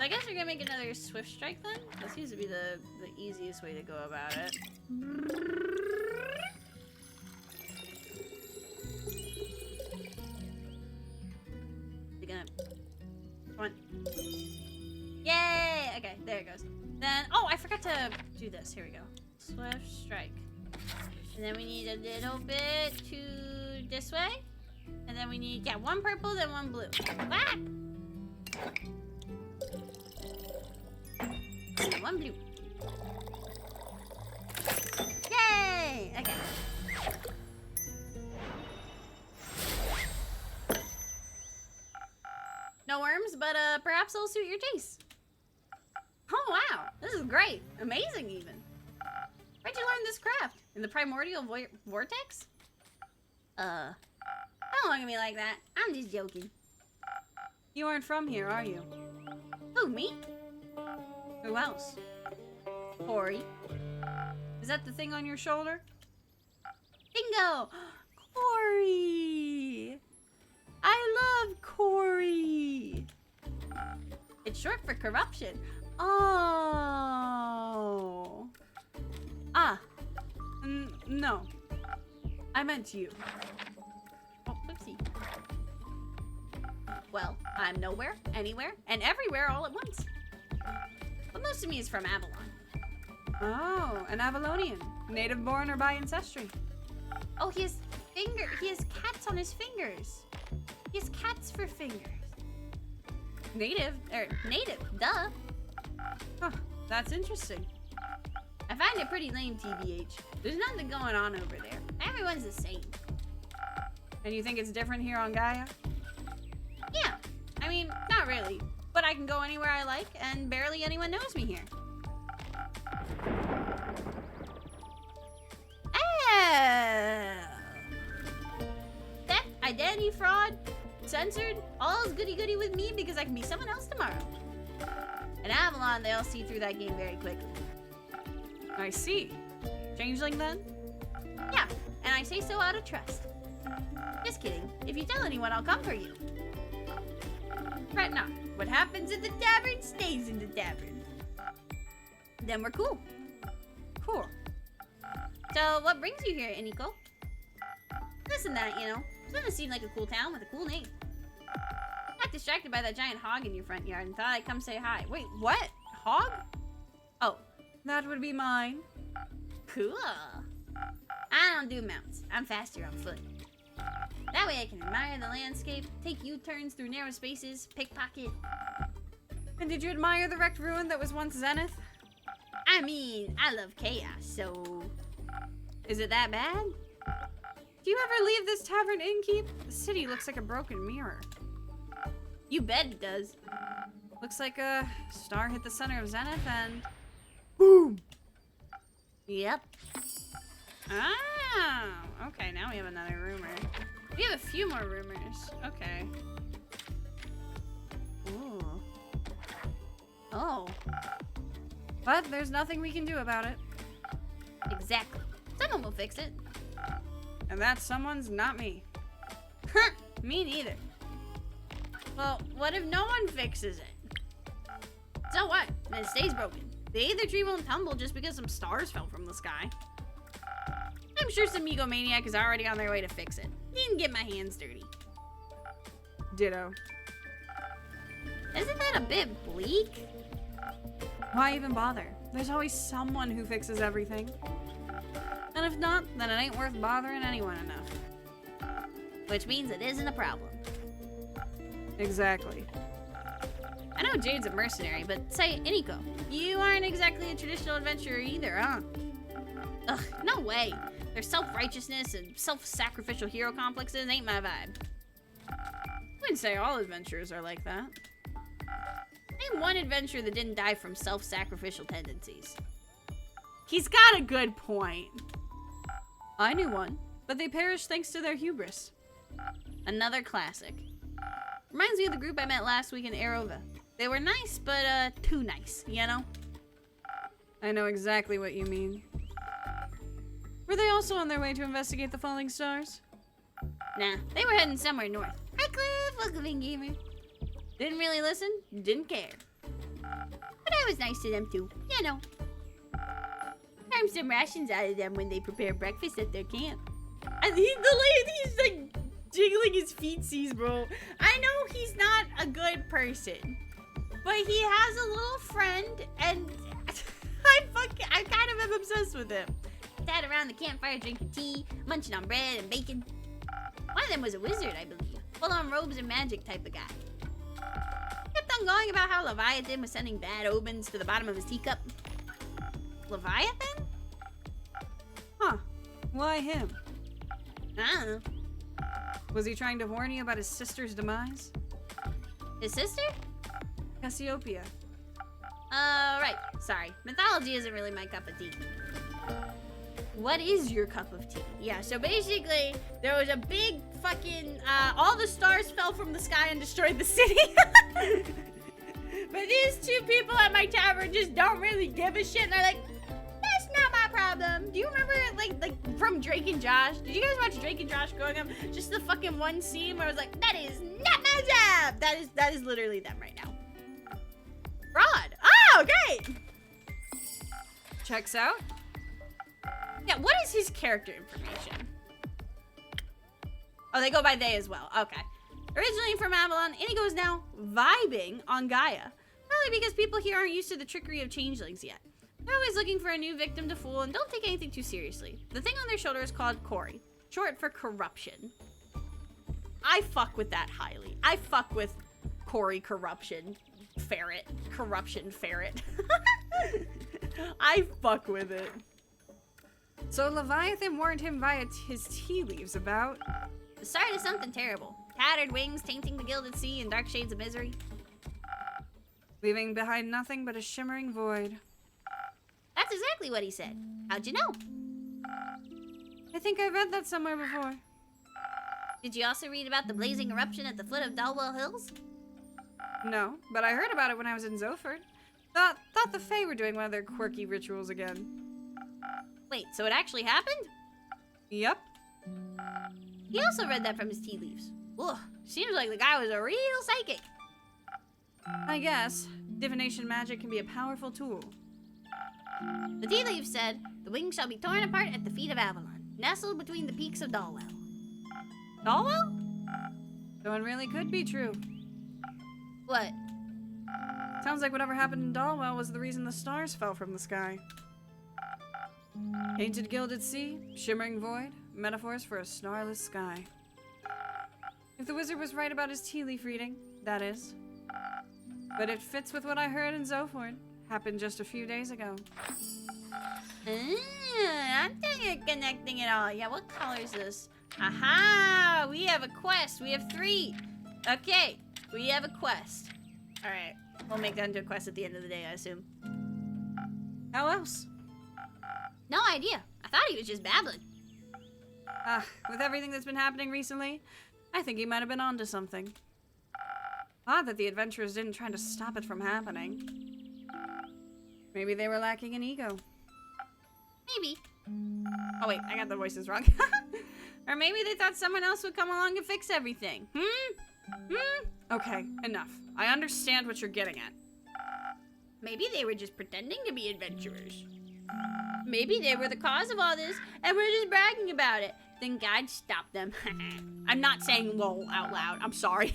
I guess we're gonna make another swift strike then? That seems to be the easiest way to go about it. You're gonna... Come on. Yay! Okay, there it goes. Then, oh, I forgot to do this. Here we go. Swift strike. And then we need a little bit to this way. And then we need, yeah, one purple, then one blue. Whack! And then one blue. Yay! Okay. No worms, but perhaps it'll suit your taste. Oh wow, this is great. Amazing even. Where'd you learn this craft? In the primordial vortex? Don't look at me like that. I'm just joking.
You aren't from here, are you?
Who, me?
Who else?
Corey.
Is that the thing on your shoulder?
Bingo! Corey! I love Corey! It's short for corruption. Oh. Ah.
No. I meant you.
Oh, oopsie. Well, I'm nowhere, anywhere, and everywhere all at once. But most of me is from Avalon.
Oh, an Avalonian. Native born or by ancestry.
Oh, he has cats on his fingers. He has cats for fingers. Native, duh.
Huh, that's interesting.
I find it pretty lame, TBH. There's nothing going on over there. Everyone's the same.
And you think it's different here on Gaia?
Yeah, I mean, not really. But I can go anywhere I like, and barely anyone knows me here. Theft, identity fraud, censored, all's goody-goody with me because I can be someone else tomorrow. At Avalon, they'll see through that game very quickly.
I see. Changeling then?
Yeah, and I say so out of trust. Just kidding. If you tell anyone, I'll come for you. Fret not. What happens in the tavern stays in the tavern. Then we're cool.
Cool.
So, what brings you here, Iniko? Listen, that, you know. It doesn't seem like a cool town with a cool name. Got distracted by that giant hog in your front yard and thought I'd come say hi.
Wait, what? Hog?
Oh,
That would be mine.
cool. I don't do mounts. I'm faster on foot. That way I can admire the landscape, take U-turns through narrow spaces, pickpocket.
And did you admire the wrecked ruin that was once Zenith?
I mean, I love chaos, so...
Is it that bad? Do you ever leave this tavern innkeep? The city looks like a broken mirror.
You bet it does.
Looks like a star hit the center of Zenith and... boom!
Yep.
Ah! Okay, now we have another rumor. We have a few more rumors. Okay. Ooh.
Oh,
But there's nothing we can do about it.
exactly. Someone will fix it.
And that someone's not me.
Huh, me neither. Well, what if no one fixes it? So what? Then it stays broken. The Aether tree won't tumble just because some stars fell from the sky. I'm sure some egomaniac is already on their way to fix it. Didn't get my hands dirty.
Ditto.
Isn't that a bit bleak?
Why even bother? There's always someone who fixes everything. And if not, then it ain't worth bothering anyone enough.
Which means it isn't a problem.
Exactly.
I know Jade's a mercenary, but say, Iniko, you aren't exactly a traditional adventurer either, huh? Ugh, no way. Their self-righteousness and self-sacrificial hero complexes ain't my vibe.
I wouldn't say all adventurers are like that.
Name one adventurer that didn't die from self-sacrificial tendencies.
He's got a good point. I knew one, but they perished thanks to their hubris.
Another classic. Reminds me of the group I met last week in Arova. They were nice, but too nice, you know?
I know exactly what you mean. Were they also on their way to investigate the falling stars?
Nah, they were heading somewhere north. Hi, Cliff. Welcome in, gamer. Didn't really listen, didn't care. But I was nice to them too, you know. Farmed some rations out of them when they prepare breakfast at their camp. And he's like jiggling his feetsies, bro. I know he's not a good person, but he has a little friend, and I kind of am obsessed with him.
Sat around the campfire drinking tea, munching on bread and bacon. One of them was a wizard, I believe. Full on robes and magic type of guy. Kept on going about how Leviathan was sending bad omens to the bottom of his teacup. Leviathan?
Huh. Why him?
I don't know.
Was he trying to warn you about his sister's demise?
His sister?
Cassiopeia.
Right. Sorry. Mythology isn't really my cup of tea.
What is your cup of tea? Yeah, so basically, there was a big fucking, all the stars fell from the sky and destroyed the city. But these two people at my tavern just don't really give a shit. And they're like, that's not my problem. Do you remember, like from Drake and Josh? Did you guys watch Drake and Josh growing up? Just the fucking one scene where I was like, that is not my job. That is literally them right now. Fraud. Oh, great.
Checks out.
Yeah, what is his character information? Oh, they go by they as well. Okay. Originally from Avalon, Inigo is now vibing on Gaia. Probably because people here aren't used to the trickery of changelings yet. They're always looking for a new victim to fool and don't take anything too seriously. The thing on their shoulder is called Cory, short for corruption. I fuck with that highly. I fuck with Cory corruption ferret. Corruption ferret. I fuck with it.
So Leviathan warned him via his tea leaves about...
The start of something terrible. Tattered wings tainting the gilded sea and dark shades of misery.
leaving behind nothing but a shimmering void.
That's exactly what he said. How'd you know?
I think I read that somewhere before.
Did you also read about the blazing eruption at the foot of Dalwell Hills?
No, but I heard about it when I was in Zoford. Thought the Fae were doing one of their quirky rituals again.
Wait, so it actually happened?
Yep.
He also read that from his tea leaves. Ugh, seems like the guy was a real psychic.
I guess. Divination magic can be a powerful tool.
The tea leaves said, the wings shall be torn apart at the feet of Avalon, nestled between the peaks of Dalwell. Dalwell?
So it really could be true.
What?
Sounds like whatever happened in Dalwell was the reason the stars fell from the sky. Painted gilded sea, shimmering void, metaphors for a starless sky. If the wizard was right about his tea leaf reading, that is. But it fits with what I heard in Zoford. Happened just a few days ago.
I'm thinking you're connecting it all. Yeah, what color is this? Aha! We have a quest. We have 3. Okay, we have a quest. All right, we'll make that into a quest at the end of the day, I assume.
How else?
No idea. I thought he was just babbling.
With everything that's been happening recently, I think he might have been onto something. Odd that the adventurers didn't try to stop it from happening. Maybe they were lacking in ego.
Maybe.
Oh wait, I got the voices wrong. Or maybe they thought someone else would come along and fix everything.
Okay, enough. I understand what you're getting at.
Maybe they were just pretending to be adventurers. Maybe they were the cause of all this, and we're just bragging about it. Then God stopped them. I'm not saying lol out loud. I'm sorry.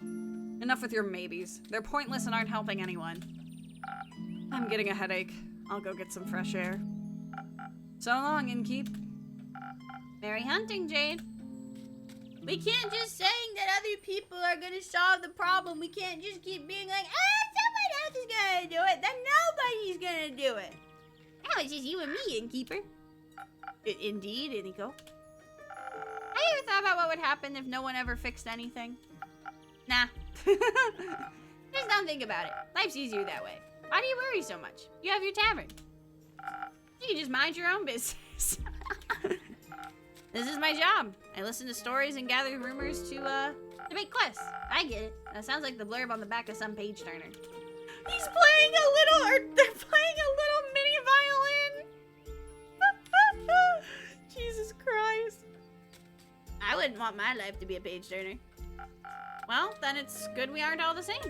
Enough with your maybes. They're pointless and aren't helping anyone. I'm getting a headache. I'll go get some fresh air. So long, Innkeep.
Merry hunting, Jade.
We can't just saying that other people are gonna solve the problem. We can't just keep being like, someone else is gonna do it. Then nobody's gonna do it.
Now it's just you and me, Innkeeper.
Indeed, Inigo. Have you ever thought about what would happen if no one ever fixed anything? Nah. Just don't think about it. Life's easier that way. Why do you worry so much? You have your tavern. You can just mind your own business. This is my job. I listen to stories and gather rumors to make quests.
I get it.
That sounds like the blurb on the back of some page turner. He's playing a little, or they're playing a little mini violin. Jesus Christ. I wouldn't want my life to be a page turner. Well, then it's good we aren't all the same.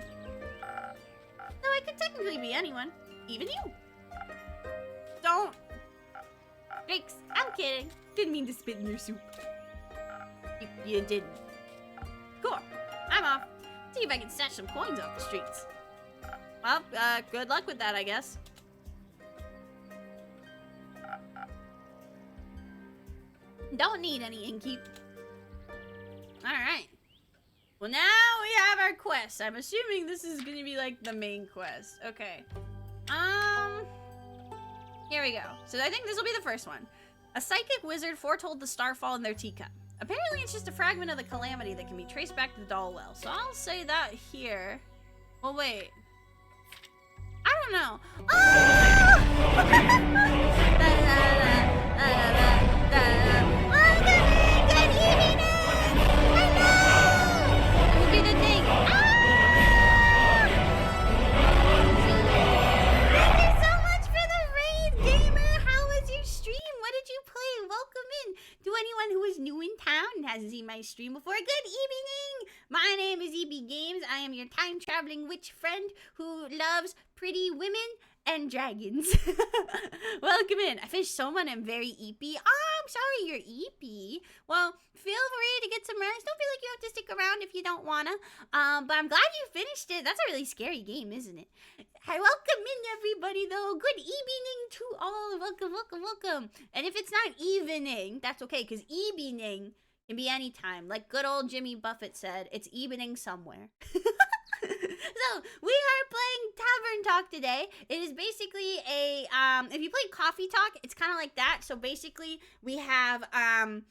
Though I could technically be anyone, even you. Don't.
Drakes, I'm kidding.
Didn't mean to spit in your soup. You didn't. Cool. I'm off. See if I can snatch some coins off the streets. Well, good luck with that, I guess. Don't need any Inkeep. Alright. Well, now we have our quest. I'm assuming this is gonna be like the main quest. Okay. Here we go. So I think this will be the first one. A psychic wizard foretold the starfall in their teacup. Apparently it's just a fragment of the calamity that can be traced back to the doll well. So I'll say that here. Well, wait. I don't know. Hasn't seen my stream before. Good evening! My name is EEBEE Games. I am your time-traveling witch friend who loves pretty women and dragons. Welcome in. I finished someone. I'm very eepy. Oh, I'm sorry you're eepy. Well, feel free to get some rest. Don't feel like you have to stick around if you don't wanna. But I'm glad you finished it. That's a really scary game, isn't it? Hi, welcome in everybody though. Good evening to all. Welcome, welcome, welcome. And if it's not evening, that's okay, because evening can be any time. Like good old Jimmy Buffett said, it's evening somewhere. So, we are playing Tavern Talk today. It is basically a, if you play Coffee Talk, it's kind of like that. So basically, we have a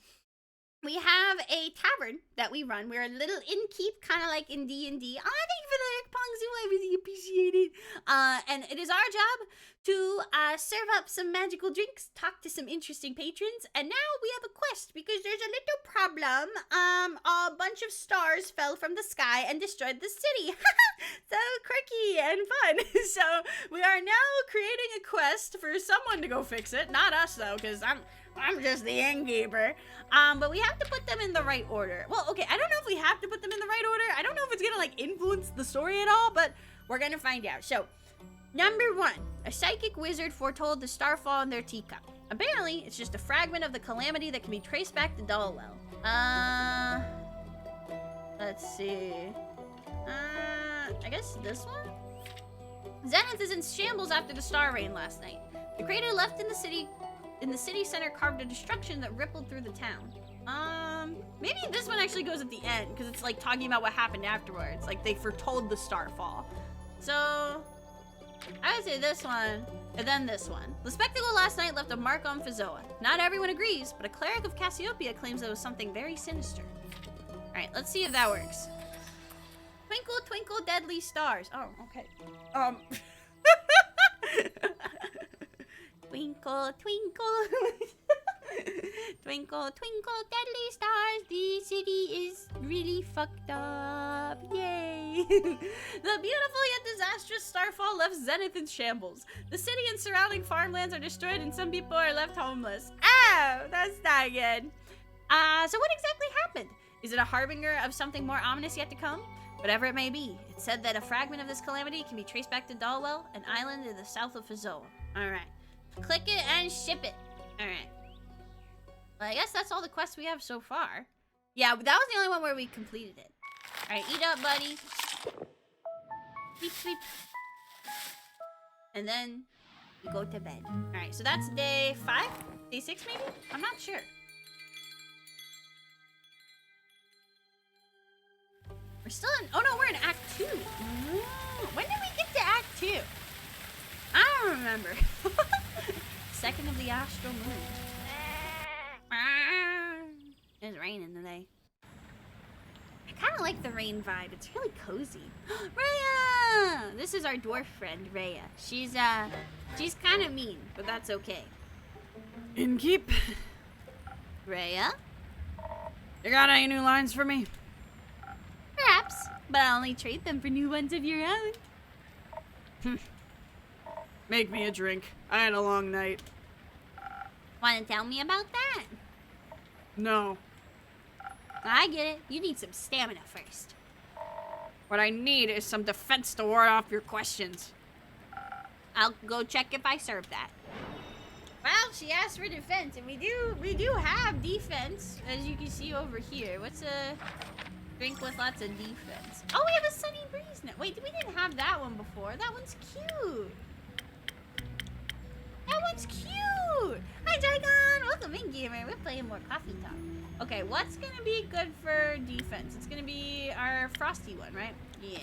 tavern that we run. We're a little innkeep, kind of like in D&D. Oh, thank you for the lyric, Pongzu. I really appreciate it. And it is our job to serve up some magical drinks, talk to some interesting patrons, and now we have a quest because there's a little problem. A bunch of stars fell from the sky and destroyed the city. So quirky and fun. So we are now creating a quest for someone to go fix it. Not us though, because I'm just the innkeeper. But we have to put them in the right order. Well, okay, I don't know if we have to put them in the right order. I don't know if it's gonna like influence the story at all, but we're gonna find out. So, number 1, a psychic wizard foretold the starfall in their teacup. Apparently, it's just a fragment of the calamity that can be traced back to Dollwell. Let's see. I guess this one? Zenith is in shambles after the star rain last night. The crater left in the city center carved a destruction that rippled through the town. Maybe this one actually goes at the end, because it's like talking about what happened afterwards. Like they foretold the starfall. So, I would say this one, and then this one. The spectacle last night left a mark on Fizoa. Not everyone agrees, but a cleric of Cassiopeia claims it was something very sinister. Alright, let's see if that works. Twinkle, twinkle, deadly stars. Oh, okay. Twinkle, twinkle. Twinkle, twinkle, deadly stars. The city is really fucked up. Yay. The beautiful yet disastrous starfall left Zenith in shambles. The city and surrounding farmlands are destroyed and some people are left homeless. Oh, that's not good. So what exactly happened? Is it a harbinger of something more ominous yet to come? Whatever it may be, it said that a fragment of this calamity can be traced back to Dalwell, an island in the south of Fizoa. Alright. Click it and ship it. Alright. Well, I guess that's all the quests we have so far. Yeah, but that was the only one where we completed it. Alright, eat up, buddy. Sleep, sleep. And then we go to bed. Alright, so that's day 5? Day 6 maybe? I'm not sure. We're still in, oh no, we're in Act 2. When did we get to Act 2? I don't remember. Second of the astral moon. It's raining today. I kind of like the rain vibe. It's really cozy. Rhea! This is our dwarf friend, Rhea. She's kind of mean, but that's okay.
Innkeep,
Rhea?
you got any new lines for me?
Perhaps, but I'll only trade them for new ones of your own.
Make me a drink. I had a long night.
Want to tell me about that?
No.
I get it. You need some stamina first.
What I need is some defense to ward off your questions.
I'll go check if I serve that. Well, she asked for defense, and we do have defense, as you can see over here. What's a drink with lots of defense? Oh, we have a sunny breeze now. Wait, we didn't have that one before. That one's cute. That one's cute. Hi, Dragon. Welcome in, gamer. We're playing more Coffee Talk. Okay, what's gonna be good for defense? It's gonna be our Frosty one, right? Yeah.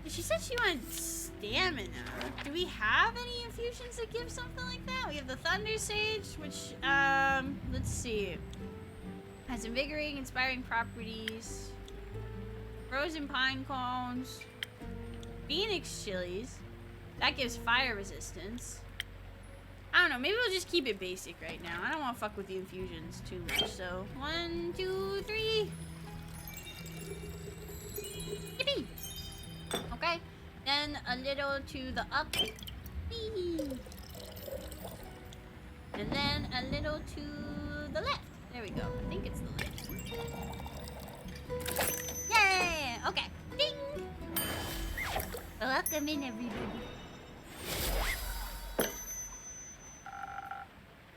She said she wanted stamina. Do we have any infusions that give something like that? We have the Thunder Sage, which, let's see. Has invigorating, inspiring properties. Frozen pine cones. Phoenix chilies. That gives fire resistance. I don't know. Maybe we'll just keep it basic right now. I don't want to fuck with the infusions too much. So, 1, 2, 3. Yippee! Okay. Then a little to the up. Whee! And then a little to the left. There we go. I think it's the left. Yay! Okay. Ding! Welcome in, everybody.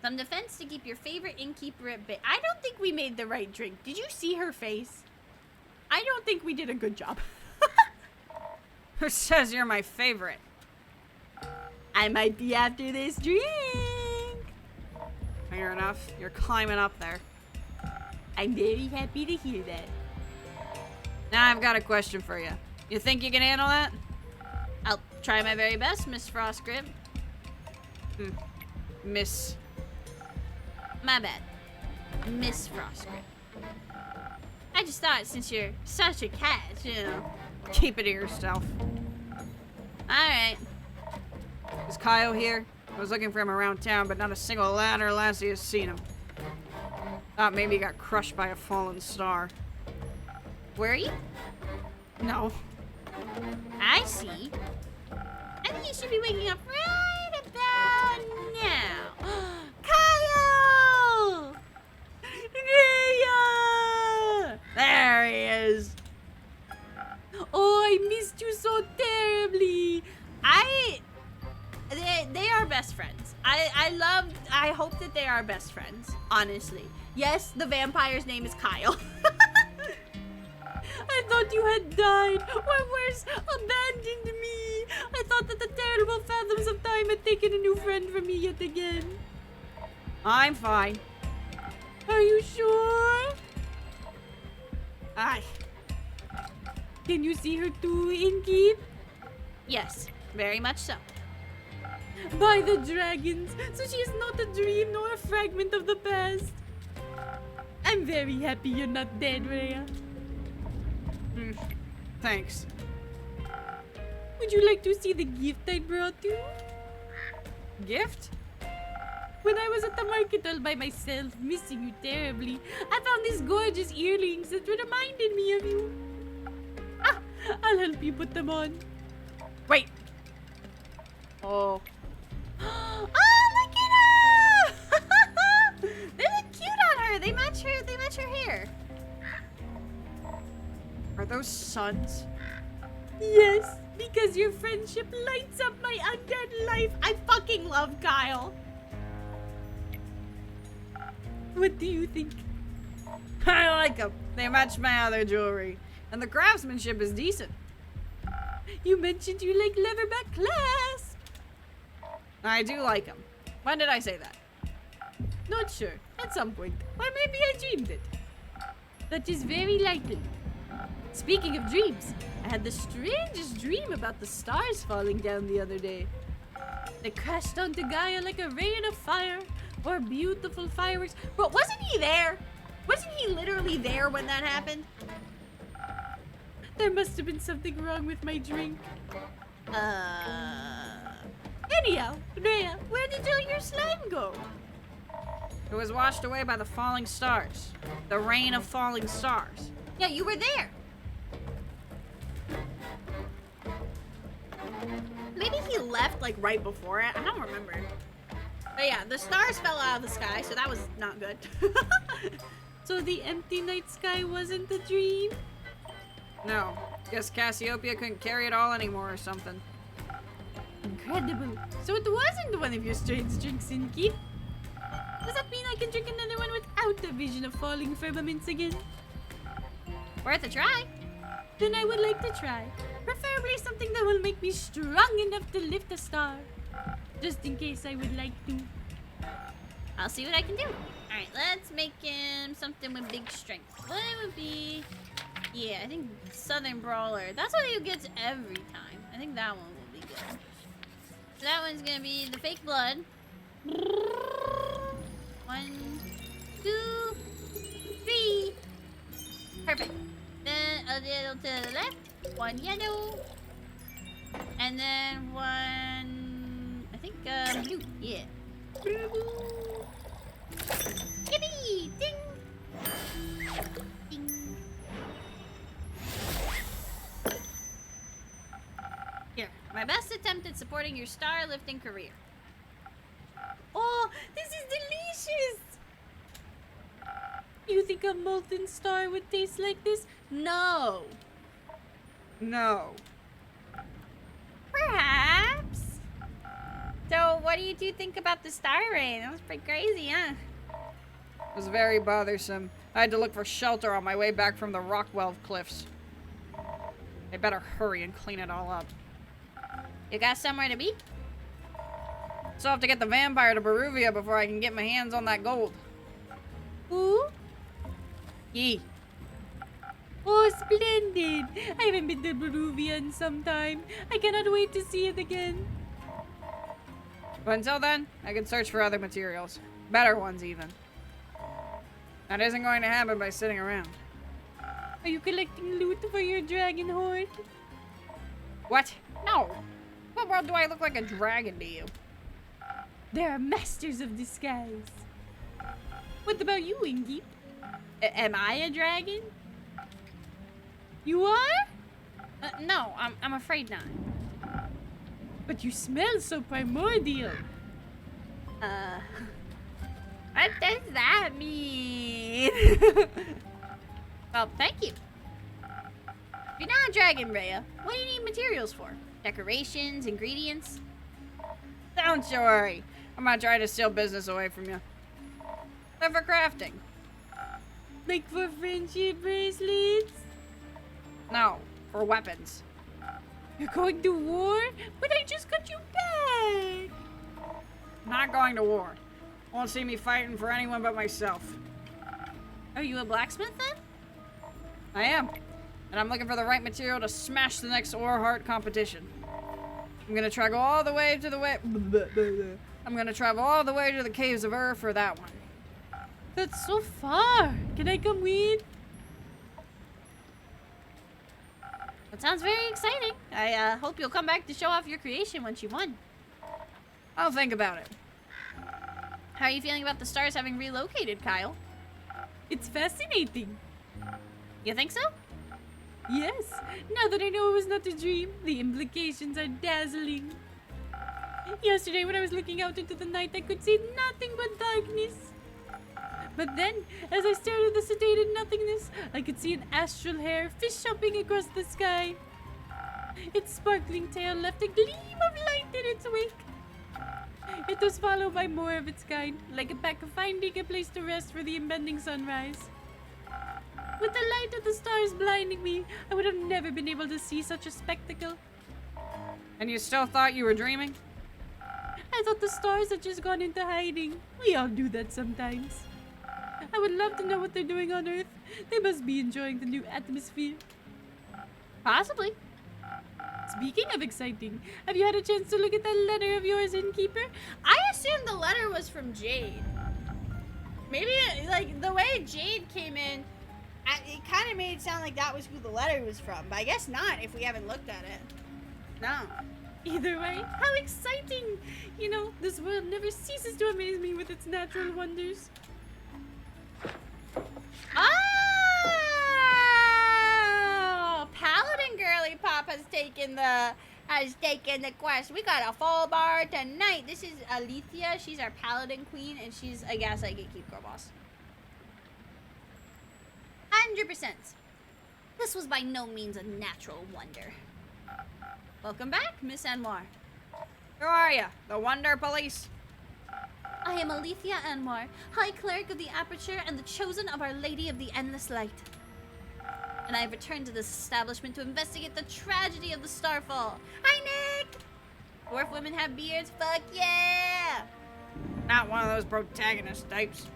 Some defense to keep your favorite innkeeper at bay. I don't think we made the right drink. Did you see her face? I don't think we did a good job.
Who says you're my favorite?
I might be after this drink.
Fair enough. You're climbing up there.
I'm very happy to hear that.
Now I've got a question for you. You think you can handle that?
I'll try my very best, Miss Frostgrip.
Miss.
My bad. Miss Frostgrip. I just thought since you're such a catch, you know.
Keep it to yourself.
Alright.
Is Kyle here? I was looking for him around town, but not a single lad or lassie has seen him. Thought maybe he got crushed by a fallen star.
Were you?
No.
I see. I think you should be waking up right about now. Kyle! Rhea!
There he is.
Oh, I missed you so terribly. They are best friends. I hope that they are best friends, honestly. Yes, the vampire's name is Kyle. I thought you had died, or worse, abandoned me. I thought that the terrible fathoms of time had taken a new friend from me yet again.
I'm fine.
Are you sure?
Aye.
Can you see her too, Inkeep? Yes, very much so. By the dragons, so she is not a dream nor a fragment of the past. I'm very happy you're not dead, Rhea.
Thanks.
Would you like to see the gift I brought you?
Gift?
When I was at the market all by myself, missing you terribly, I found these gorgeous earrings that reminded me of you. Ah, I'll help you put them on.
Wait. Oh.
Oh, look at her! They look cute on her. They match her hair.
Are those suns?
Yes, because your friendship lights up my undead life. I fucking love Kyle. What do you think?
I like them. They match my other jewelry. And the craftsmanship is decent.
You mentioned you like leatherback clasp.
I do like them. When did I say that?
Not sure. At some point. Or maybe I dreamed it. That is very likely. Speaking of dreams, I had the strangest dream about the stars falling down the other day. They crashed onto Gaia like a rain of fire or beautiful fireworks. But wasn't he there? Wasn't he literally there when that happened? There must have been something wrong with my drink. Anyhow, Rhea, where did all your slime go?
It was washed away by the falling stars. The rain of falling stars.
Yeah, you were there. Maybe he left like right before it. I don't remember. But yeah, the stars fell out of the sky, so that was not good. So the empty night sky wasn't a dream?
No. Guess Cassiopeia couldn't carry it all anymore or something.
Incredible. So it wasn't one of your strange drinks, Inky. Does that mean I can drink another one without the vision of falling firmaments again? Worth a try. Then I would like to try. Preferably something that will make me strong enough to lift a star.
Just in case I would like to.
I'll see what I can do. Alright, let's make him something with big strength. What would be... Yeah, I think Southern Brawler. That's what he gets every time. I think that one will be good. So that one's gonna be the fake blood. 1, 2, 3. Perfect. Then a little to the left. 1 yellow. And then 1... I think blue. Yeah. Yippee! Ding! Ding! Here, my best attempt at supporting your star lifting career.
Oh, this is delicious! You think a molten star would taste like this?
No!
No.
Perhaps. So, what do you two think about the star rain? That was pretty crazy, huh?
It was very bothersome. I had to look for shelter on my way back from the Rockwell cliffs. I better hurry and clean it all up.
You got somewhere to be?
So I have to get the vampire to Beruvia before I can get my hands on that gold.
Who?
Yee.
Oh, splendid! I haven't been to Beruvia in some time. I cannot wait to see it again.
But until then, I can search for other materials. Better ones, even. That isn't going to happen by sitting around.
Are you collecting loot for your dragon horde?
What? No! What world do I look like a dragon to you?
There are masters of disguise. What about you, Ingy?
Am I a dragon?
You are?
No, I'm afraid not.
But you smell so primordial.
What does that mean? Well, thank you. If you're not a dragon, Rhea, what do you need materials for? Decorations, ingredients?
Don't you worry. I'm not trying to steal business away from you. They're for crafting.
Like for friendship bracelets?
No, for weapons.
You're going to war? But I just got you back.
Not going to war. Won't see me fighting for anyone but myself.
Are you a blacksmith then?
I am. And I'm looking for the right material to smash the next Ore Heart competition. I'm gonna travel all the way to the caves of Ur for that one.
That's so far. Can I come with?
That sounds very exciting. I hope you'll come back to show off your creation once you won.
I'll think about it.
How are you feeling about the stars having relocated, Kyle?
It's fascinating.
You think so?
Yes. Now that I know it was not a dream, the implications are dazzling. Yesterday when I was looking out into the night, I could see nothing but darkness. But then, as I stared at the sedated nothingness, I could see an astral hare fish-hopping across the sky. Its sparkling tail left a gleam of light in its wake. It was followed by more of its kind, like a pack finding a place to rest for the impending sunrise. With the light of the stars blinding me, I would have never been able to see such a spectacle.
And you still thought you were dreaming?
I thought the stars had just gone into hiding. We all do that sometimes. I would love to know what they're doing on Earth. They must be enjoying the new atmosphere.
Possibly.
Speaking of exciting, have you had a chance to look at that letter of yours, Innkeeper?
I assumed the letter was from Jade. Maybe, like, the way Jade came in, it kind of made it sound like that was who the letter was from. But I guess not if we haven't looked at it. No.
Either way, how exciting! You know, this world never ceases to amaze me with its natural wonders.
Oh! Paladin Girly Pop has taken the quest. We got a full bar tonight. This is Alethea. She's our Paladin Queen, and she's a Gaslight Gatekeep Girl Boss. 100%. This was by no means a natural wonder. Welcome back, Miss Anwar.
Who are you? The Wonder Police?
I am Alethea Anwar, High Cleric of the Aperture and the Chosen of Our Lady of the Endless Light. And I have returned to this establishment to investigate the tragedy of the Starfall. Hi, Nick!
Dwarf women have beards? Fuck yeah!
Not one of those protagonist types.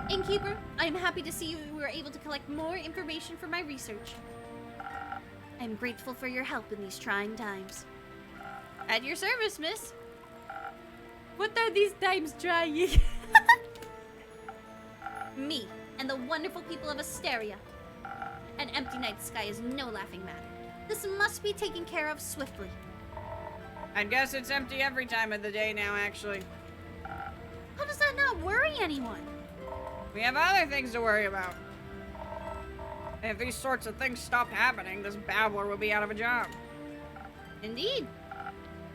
Innkeeper, I am happy to see you were able to collect more information for my research. I am grateful for your help in these trying times.
At your service, miss.
What are these times trying?
Me and the wonderful people of Asteria. An empty night sky is no laughing matter. This must be taken care of swiftly.
I guess it's empty every time of the day now, actually.
How does that not worry anyone?
We have other things to worry about. If these sorts of things stopped happening, this babbler will be out of a job.
Indeed.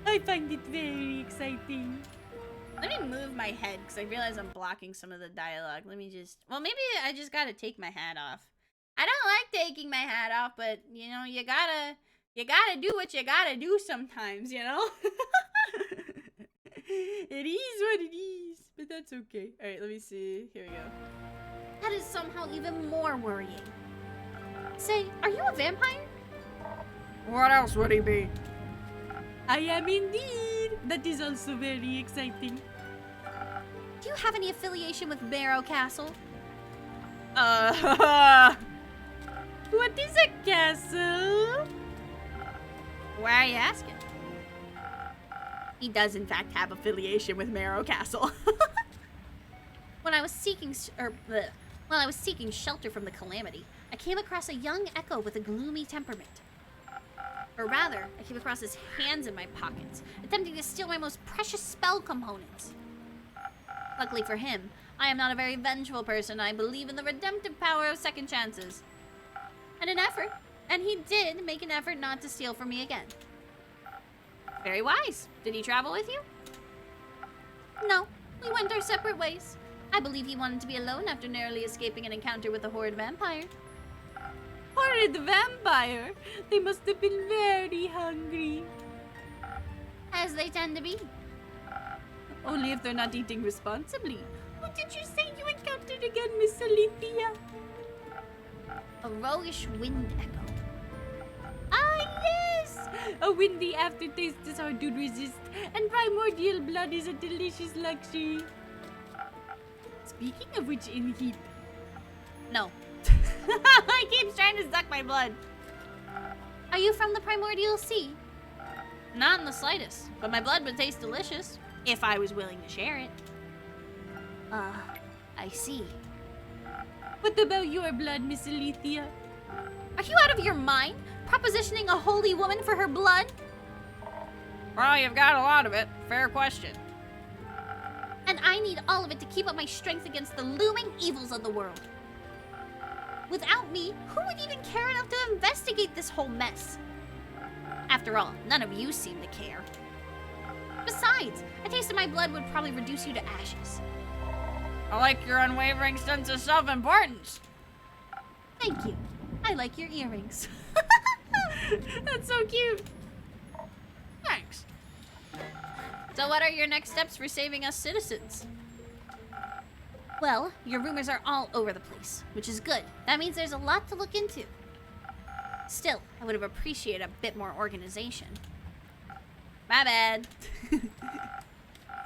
I find it very exciting.
Let me move my head, because I realize I'm blocking some of the dialogue. Let me just... Well, maybe I just gotta take my hat off. I don't like taking my hat off, but, you know, you gotta do what you gotta do sometimes, you know? It is what it is, but that's okay. Alright, let me see. Here we go.
That is somehow even more worrying. Say, are you a vampire?
What else would he be?
I am indeed. That is also very exciting.
Do you have any affiliation with Barrow Castle?
What is a castle?
Why are you asking? He does, in fact, have affiliation with Marrow Castle.
When I was seeking shelter from the calamity, I came across a young echo with a gloomy temperament. Or rather, I came across his hands in my pockets, attempting to steal my most precious spell components. Luckily for him, I am not a very vengeful person. I believe in the redemptive power of second chances. And he did make an effort not to steal from me again.
Very wise. Did he travel with you?
No, we went our separate ways. I believe he wanted to be alone after narrowly escaping an encounter with a horrid vampire.
Horrid vampire. They must have been very hungry.
As they tend to be.
Only if they're not eating responsibly. What did you say you encountered again, Miss Alethea?
A roguish wind echo.
Ah, yes! A windy aftertaste is hard to resist, and primordial blood is a delicious luxury. Speaking of which, Inheat.
No. He keeps trying to suck my blood.
Are you from the primordial sea?
Not in the slightest, but my blood would taste delicious if I was willing to share it.
I see.
What about your blood, Miss Alethea?
Are you out of your mind? Propositioning a holy woman for her blood?
Well, you've got a lot of it. Fair question.
And I need all of it to keep up my strength against the looming evils of the world. Without me, who would even care enough to investigate this whole mess? After all, none of you seem to care. Besides, a taste of my blood would probably reduce you to ashes.
I like your unwavering sense of self-importance.
Thank you. I like your earrings.
That's so cute.
Thanks.
So what are your next steps for saving us citizens?
Well, your rumors are all over the place, which is good. That means there's a lot to look into. Still, I would have appreciated a bit more organization.
My bad.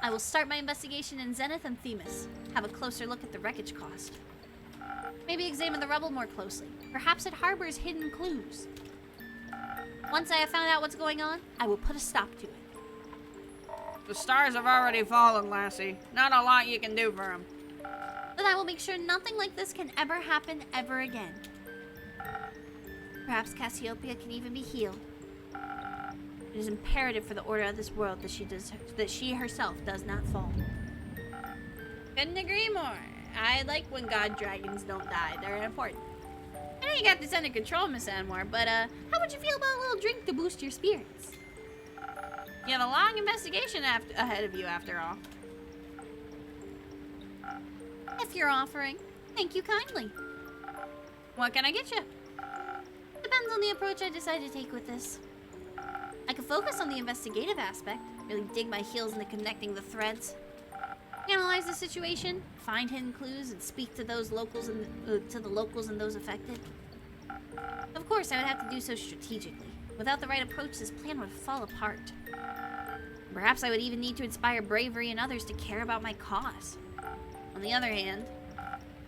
I will start my investigation in Zenith and Themis. Have a closer look at the wreckage cost. Maybe examine the rubble more closely. Perhaps it harbors hidden clues. Once I have found out what's going on, I will put a stop to it.
The stars have already fallen, Lassie. Not a lot you can do for them.
Then I will make sure nothing like this can ever happen ever again. Perhaps Cassiopeia can even be healed. It is imperative for the order of this world that she herself does not fall.
Couldn't agree more. I like when god dragons don't die. They're important. I know you got this under control, Miss Anwar, but
How would you feel about a little drink to boost your spirits?
you have a long investigation ahead of you after all.
If you're offering, thank you kindly.
What can I get you?
Depends on the approach I decide to take with this. I could focus on the investigative aspect, really dig my heels into connecting the threads. Analyze the situation, find hidden clues, and speak to those locals and to the locals and those affected. Of course, I would have to do so strategically. Without the right approach, this plan would fall apart. Perhaps I would even need to inspire bravery in others to care about my cause. On the other hand,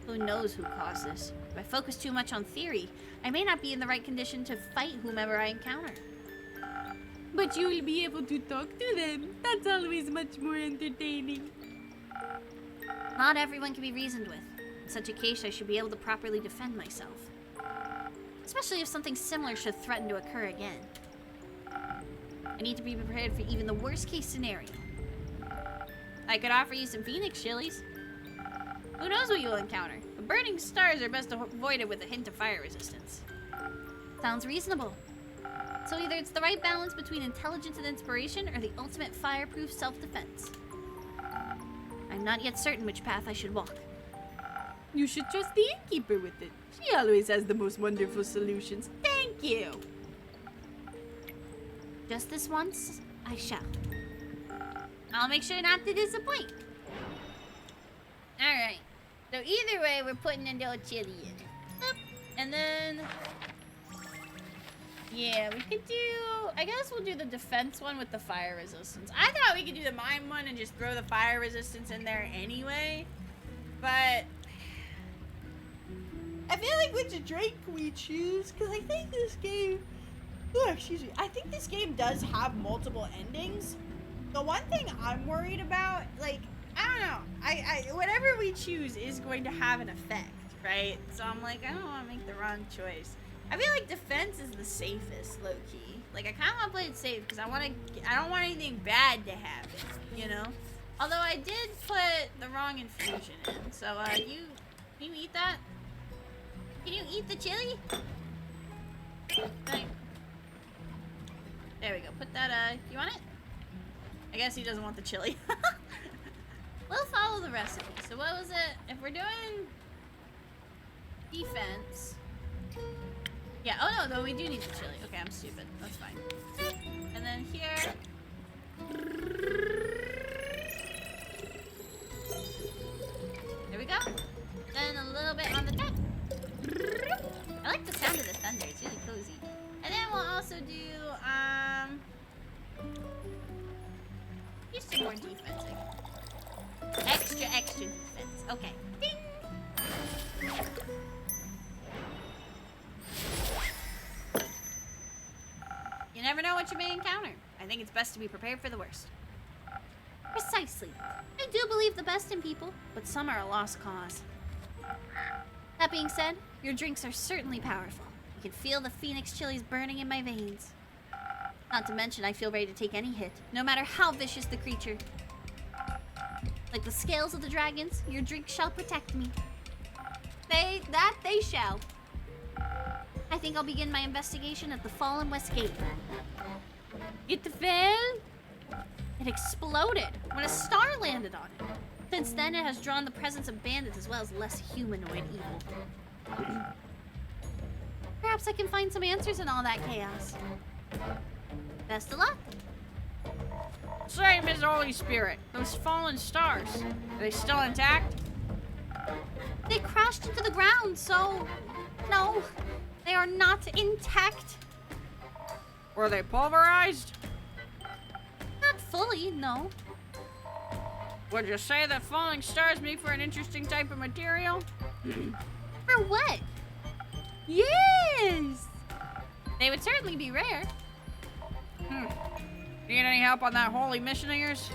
who knows who caused this? If I focus too much on theory, I may not be in the right condition to fight whomever I encounter.
But you will be able to talk to them. That's always much more entertaining.
Not everyone can be reasoned with. In such a case, I should be able to properly defend myself. Especially if something similar should threaten to occur again. I need to be prepared for even the worst case scenario. I could offer you some phoenix chilies. Who knows what you'll encounter? But burning stars are best avoided with a hint of fire resistance. Sounds reasonable. So either it's the right balance between intelligence and inspiration, or the ultimate fireproof self-defense. I'm not yet certain which path I should walk.
You should trust the innkeeper with it. She always has the most wonderful solutions. Thank you!
Just this once, I shall. I'll make sure not to disappoint. Alright. So either way, we're putting in the chili in. And then... yeah, we could do... I guess we'll do the defense one with the fire resistance. I thought we could do the mine one and just throw the fire resistance in there anyway. But... I feel like which drink we choose, because I think this game... oh, excuse me. I think this game does have multiple endings. The one thing I'm worried about, like, I don't know. Whatever we choose is going to have an effect, right? So I'm like, I don't want to make the wrong choice. I feel like defense is the safest, low key. Like, I kind of want to play it safe because I don't want anything bad to happen, you know? Although I did put the wrong infusion in. So, can you eat that? Can you eat the chili? Right. There we go. Put that, you want it? I guess he doesn't want the chili. We'll follow the recipe. So what was it? If we're doing defense... yeah, oh no, we do need the chili. Okay, I'm stupid. That's fine. And then here... there we go. Then a little bit on the top. I like the sound of the thunder. It's really cozy. And then we'll also do, just some more defense. Extra defense. Okay. Ding! You never know what you may encounter. I think it's best to be prepared for the worst. Precisely. I do believe the best in people, but some are a lost cause. That being said, your drinks are certainly powerful. I can feel the phoenix chilies burning in my veins. Not to mention, I feel ready to take any hit, no matter how vicious the creature. Like the scales of the dragons, your drink shall protect me. They shall. I think I'll begin my investigation at the fallen west gate.
It fell?
It exploded when a star landed on it. Since then, it has drawn the presence of bandits as well as less humanoid evil. Perhaps I can find some answers in all that chaos. Best of luck.
Say, Miss Holy Spirit, those fallen stars, are they still intact?
They crashed into the ground, so... no, they are not intact.
Were they pulverized?
Not fully, no.
Would you say that falling stars make for an interesting type of material?
For what?
Yes!
They would certainly be rare.
Need any help on that holy mission of yours?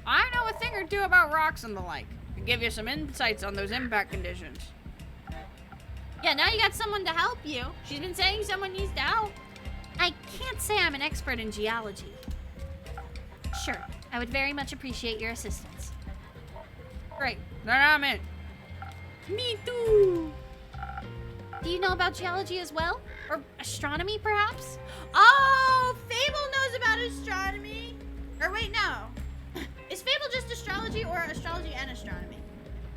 I know a thing or two about rocks and the like. Can give you some insights on those impact conditions.
Yeah, now you got someone to help you. She's been saying someone needs to help. I can't say I'm an expert in geology. Sure, I would very much appreciate your assistance.
Great, then I'm in.
Me too!
Do you know about geology as well? Or astronomy, perhaps?
Oh, Fable knows about astronomy. Or wait, no. Is Fable just astrology or astrology and astronomy?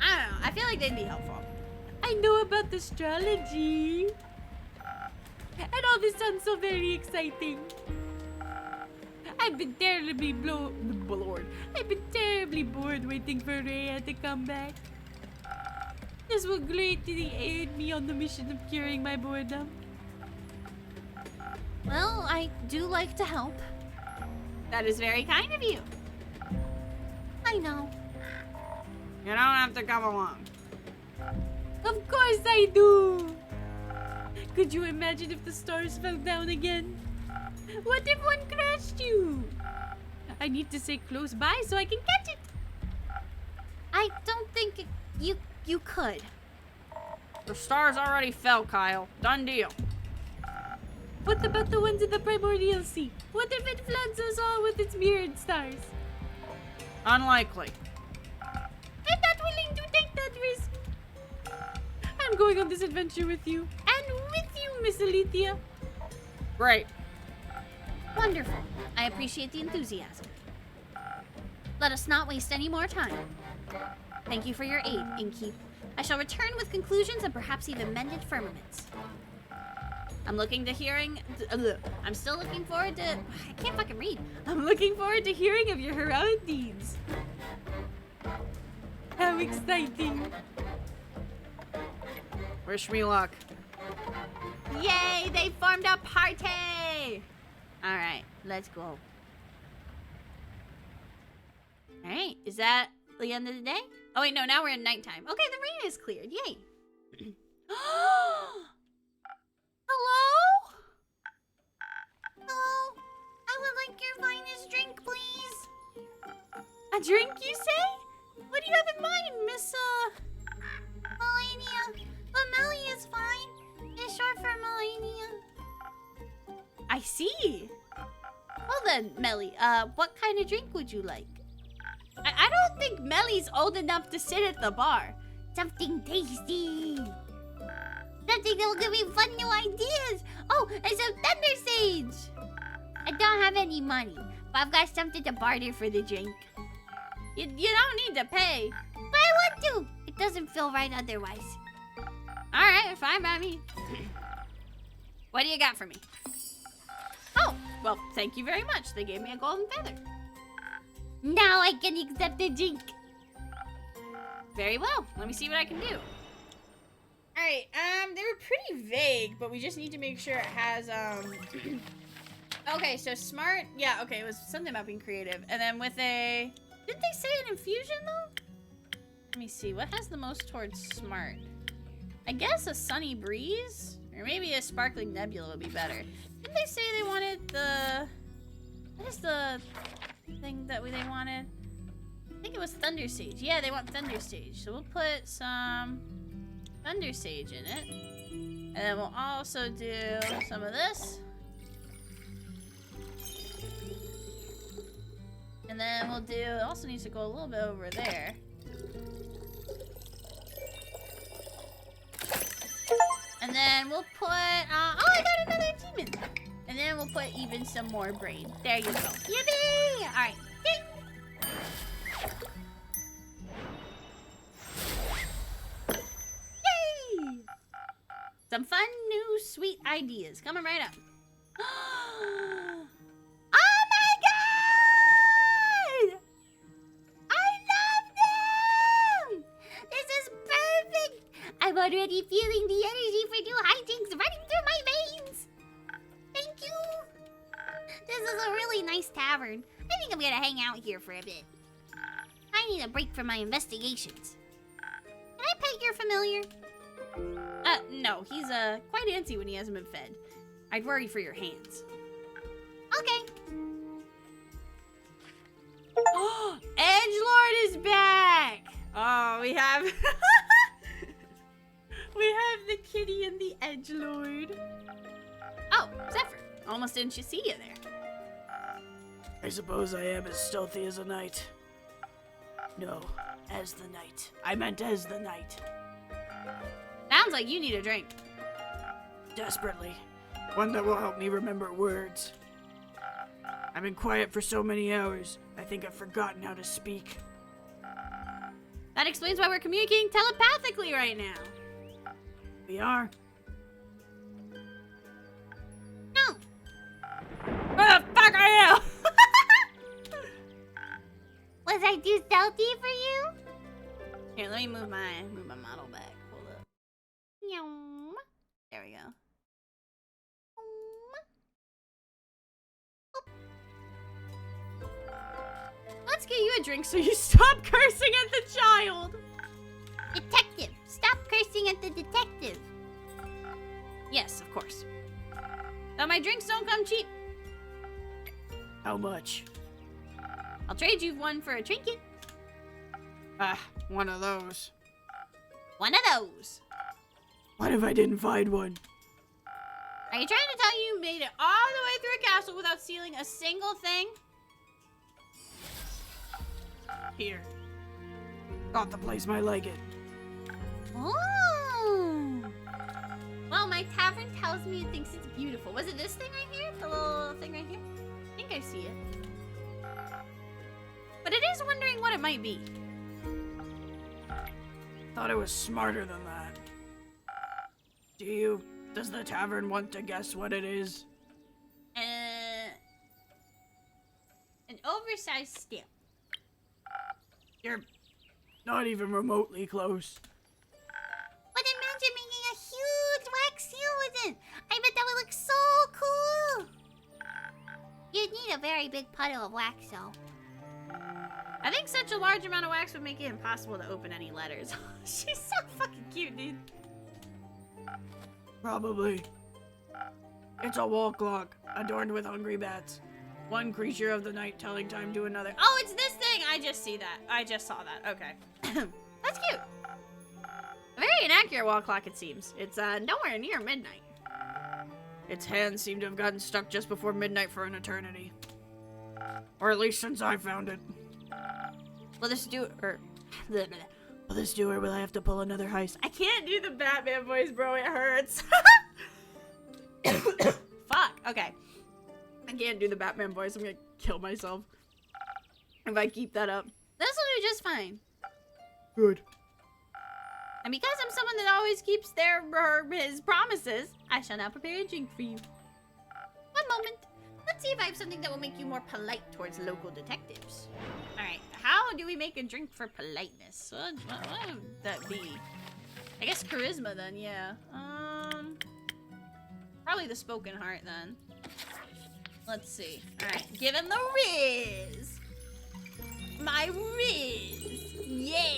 I don't know. I feel like they'd be helpful.
I know about astrology. And all this sounds so very exciting. I've been terribly bored. I've been terribly bored waiting for Rhea to come back. This will greatly aid me on the mission of curing my boredom.
Well, I do like to help.
That is very kind of you.
I know.
You don't have to come along.
Of course I do! Could you imagine if the stars fell down again? What if one crashed you? I need to stay close by so I can catch it.
I don't think you could.
The stars already fell, Kyle. Done deal.
What about the ones in the primordial sea? What if it floods us all with its mirrored stars?
Unlikely.
I'm not willing to take that risk. I'm going on this adventure with you. And with you, Miss Alethea.
Great.
Wonderful. I appreciate the enthusiasm. Let us not waste any more time. Thank you for your aid, Innkeep. I shall return with conclusions and perhaps even mended firmaments. I'm still looking forward to... I can't fucking read.
I'm looking forward to hearing of your heroic deeds. How exciting.
Wish me luck.
Yay, they formed a party! Alright, let's go. Alright, is that the end of the day? Oh wait, no, now we're in nighttime. Okay, the rain is cleared, yay. Hello? Hello? I would like your finest drink, please.
A drink, you say? What do you have in mind, Miss,
Melania. But Melly is fine. It's short for Melania.
I see.
Well then, Melly, what kind of drink would you like?
I don't think Melly's old enough to sit at the bar.
Something tasty. Something that will give me fun new ideas. Oh, and some Thunder Sage. I don't have any money, but I've got something to barter for the drink.
You don't need to pay.
But I want to. It doesn't feel right otherwise.
Alright, fine by me. What do you got for me? Oh, well, thank you very much. They gave me a golden feather.
Now I can accept the drink.
Very well. Let me see what I can do. Alright, they were pretty vague, but we just need to make sure it has, Okay, so smart. Yeah, okay, it was something about being creative. And then with a... Didn't they say an infusion, though? Let me see. What has the most towards smart? I guess a sunny breeze? Or maybe a sparkling nebula would be better. Didn't they say they wanted the... What is the thing that they wanted? I think it was Thunder Sage. Yeah, they want Thunder Sage. So we'll put some Thunder Sage in it. And then we'll also do some of this. And then we'll do... It also needs to go a little bit over there. And then we'll put... oh, I got another achievement! And then we'll put even some more brain. There you go. Yippee! Alright. Ding! Yay! Some fun, new, sweet ideas coming right up. Oh my god! I love them! This is perfect! I'm already feeling the energy for new hijinks running through my veins! Thank you! This is a really nice tavern. I think I'm gonna hang out here for a bit. I need a break from my investigations. Can I pet your familiar? No, he's quite antsy when he hasn't been fed. I'd worry for your hands.
Okay.
Edgelord is back! Oh, we have... we have the kitty and the edgelord. Oh, Zephyr. Almost didn't see you there.
I suppose I am as stealthy as a knight. No, as the knight. I meant as the knight.
Sounds like you need a drink.
Desperately. One that will help me remember words. I've been quiet for so many hours, I think I've forgotten how to speak.
That explains why we're communicating telepathically right now.
We are.
No.
Where the fuck are you?
Was I too stealthy for you?
Here, let me move my model back. Hold up.
Meow.
There we go. let's get you a drink so you stop cursing at the child.
Detective, stop cursing at the detective.
Yes, of course. Now my drinks don't come cheap.
How much?
I'll trade you one for a trinket.
Ah, one of those.
One of those.
What if I didn't find one?
Are you trying to tell you made it all the way through a castle without stealing a single thing?
Here. Got the place I like it.
Oh. Well, my tavern tells me it thinks it's beautiful. Was it this thing right here? The little thing right here? I think I see it. But it is wondering what it might be.
Thought it was smarter than that. Does the tavern want to guess what it is?
An oversized stamp.
You're not even remotely close.
But imagine making a huge wax seal with it. I bet that would look so cool. You'd need a very big puddle of wax, though.
I think such a large amount of wax would make it impossible to open any letters. She's so fucking cute, dude.
Probably. It's a wall clock, adorned with hungry bats. One creature of the night telling time to another.
Oh, it's this thing! I just see that. I just saw that. Okay. That's cute. A very inaccurate wall clock, it seems. It's nowhere near midnight.
Its hands seem to have gotten stuck just before midnight for an eternity. Or at least since I found it.
Will this do or
Will this do, or will I have to pull another heist?
I can't do the Batman voice, bro. It hurts. Fuck. Okay. I can't do the Batman voice. I'm gonna kill myself if I keep that up. This will do just fine.
Good.
And because I'm someone that always keeps his promises, I shall now prepare a drink for you. One moment. Let's see if I have something that will make you more polite towards local detectives. Alright, how do we make a drink for politeness? What would that be? I guess charisma then, yeah. Probably the spoken heart then. Let's see. Alright, give him the Riz! My Riz! Yeah!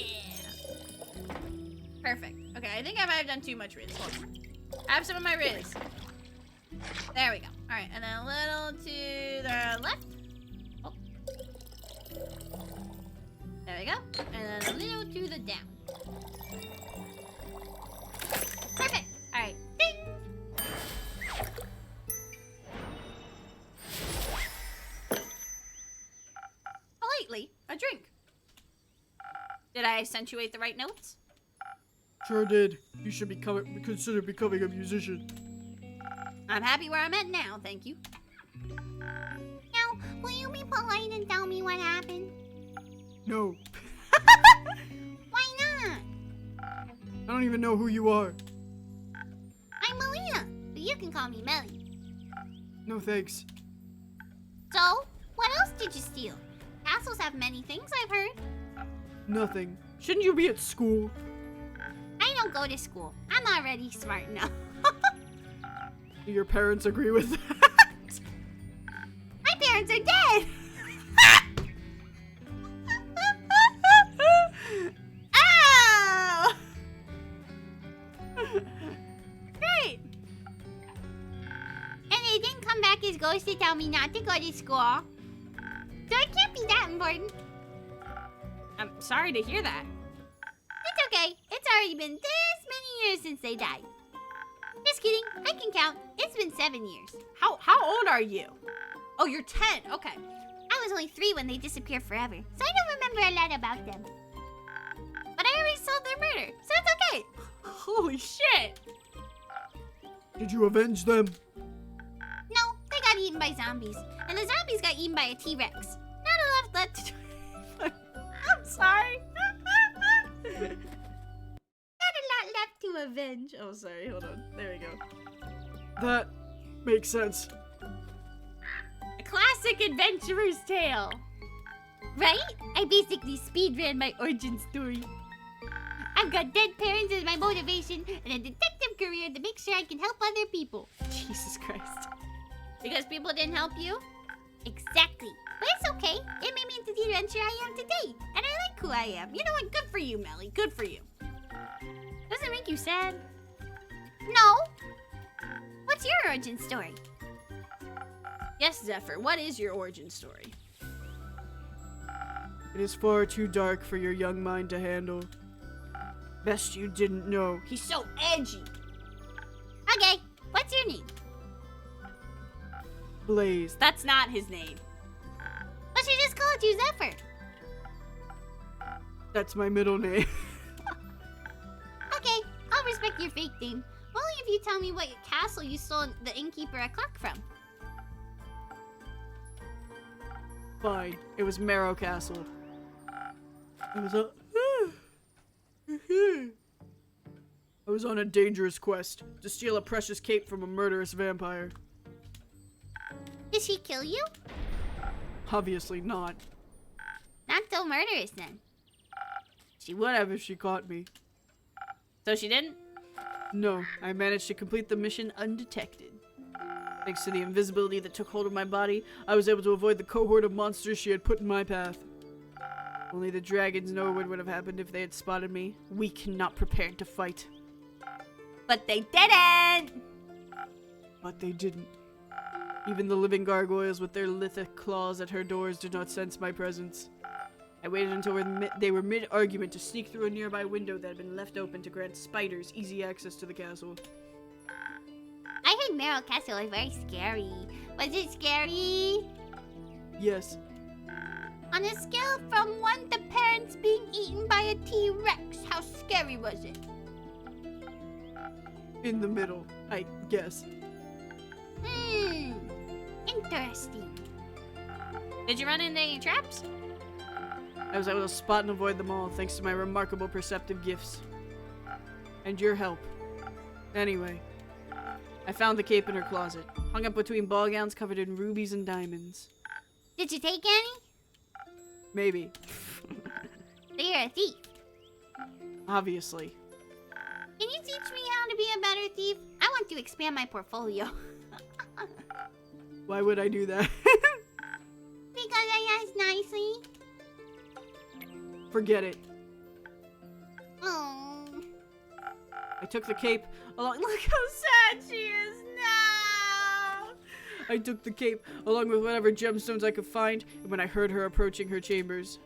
Perfect. Okay, I think I might have done too much Riz. Hold on. I have some of my Riz. There we go. Alright, and then a little to the left. Oh. There we go. And then a little to the down. Perfect. Alright. Ding! Politely, a drink. Did I accentuate the right notes?
Sure did. You should consider becoming a musician.
I'm happy where I'm at now, thank you.
Now, will you be polite and tell me what happened?
No.
Why not?
I don't even know who you are.
I'm Melina, but you can call me Melly.
No thanks.
So, what else did you steal? Castles have many things, I've heard.
Nothing. Shouldn't you be at school?
I don't go to school. I'm already smart enough.
Do your parents agree with that?
My parents are dead!
Ow! Great!
And they didn't come back as ghosts to tell me not to go to school. So it can't be that important.
I'm sorry to hear that.
It's okay. It's already been this many years since they died. Just kidding. I can count. It's been 7 years.
How old are you? Oh, you're 10. Okay.
I was only 3 when they disappeared forever, so I don't remember a lot about them. But I already solved their murder, so it's okay.
Holy shit!
Did you avenge them?
No, they got eaten by zombies. And the zombies got eaten by a T-Rex. Not a lot left to do.
I'm sorry.
Not a lot left to avenge.
Oh, sorry. Hold on. There we go.
That makes sense.
A classic adventurer's tale.
Right? I basically speedran my origin story. I've got dead parents as my motivation and a detective career to make sure I can help other people.
Jesus Christ. Because people didn't help you?
Exactly. But it's Okay, it made me into the adventurer I am today, and I like who I am.
You know what? Good for you, Melly. Good for you.
Does it make you sad? No. What's your origin story?
Yes, Zephyr, what is your origin story?
It is far too dark for your young mind to handle. Best you didn't know.
He's so edgy.
Okay, what's your name?
Blaze.
That's not his name.
But she just called you Zephyr.
That's my middle name.
Okay, I'll respect your fake name. Only if you tell me what castle you stole the innkeeper a clock from.
Fine. It was Marrow Castle. I was on a dangerous quest to steal a precious cape from a murderous vampire.
Did she kill you?
Obviously not.
Not so murderous then.
She would have if she caught me.
So she didn't?
No, I managed to complete the mission undetected. Thanks to the invisibility that took hold of my body, I was able to avoid the cohort of monsters she had put in my path. Only the dragons know what would have happened if they had spotted me. Weak and not prepared to fight.
But they didn't!
But they didn't. Even the living gargoyles with their lithic claws at her doors did not sense my presence. I waited until they were mid-argument to sneak through a nearby window that had been left open to grant spiders easy access to the castle.
I heard Marrow Castle was very scary. Was it scary?
Yes.
On a scale from 1 to parents being eaten by a T-Rex, how scary was it?
In the middle, I guess.
Interesting.
Did you run into any traps?
I was able to spot and avoid them all thanks to my remarkable perceptive gifts. And your help. Anyway, I found the cape in her closet, hung up between ball gowns covered in rubies and diamonds.
Did you take any?
Maybe.
So you're a thief.
Obviously.
Can you teach me how to be a better thief? I want to expand my portfolio.
Why would I do that?
Because I asked nicely.
Forget it.
Oh.
I took the cape along.
Look how sad she is now!
I took the cape along with whatever gemstones I could find, and when I heard her approaching her chambers.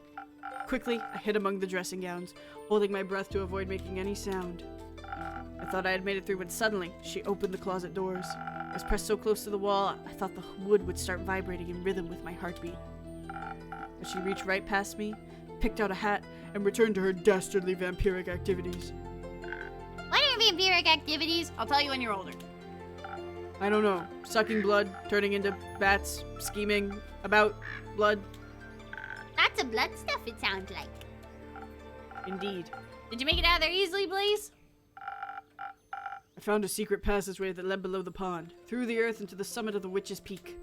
Quickly, I hid among the dressing gowns, holding my breath to avoid making any sound. I thought I had made it through when suddenly she opened the closet doors. I was pressed so close to the wall, I thought the wood would start vibrating in rhythm with my heartbeat. But she reached right past me, picked out a hat, and returned to her dastardly vampiric activities.
What are vampiric activities?
I'll tell you when you're older.
I don't know. Sucking blood, turning into bats, scheming about blood.
Lots of blood stuff, it sounds like.
Indeed.
Did you make it out of there easily, Blaze?
I found a secret passageway that led below the pond, through the earth into the summit of the Witch's Peak.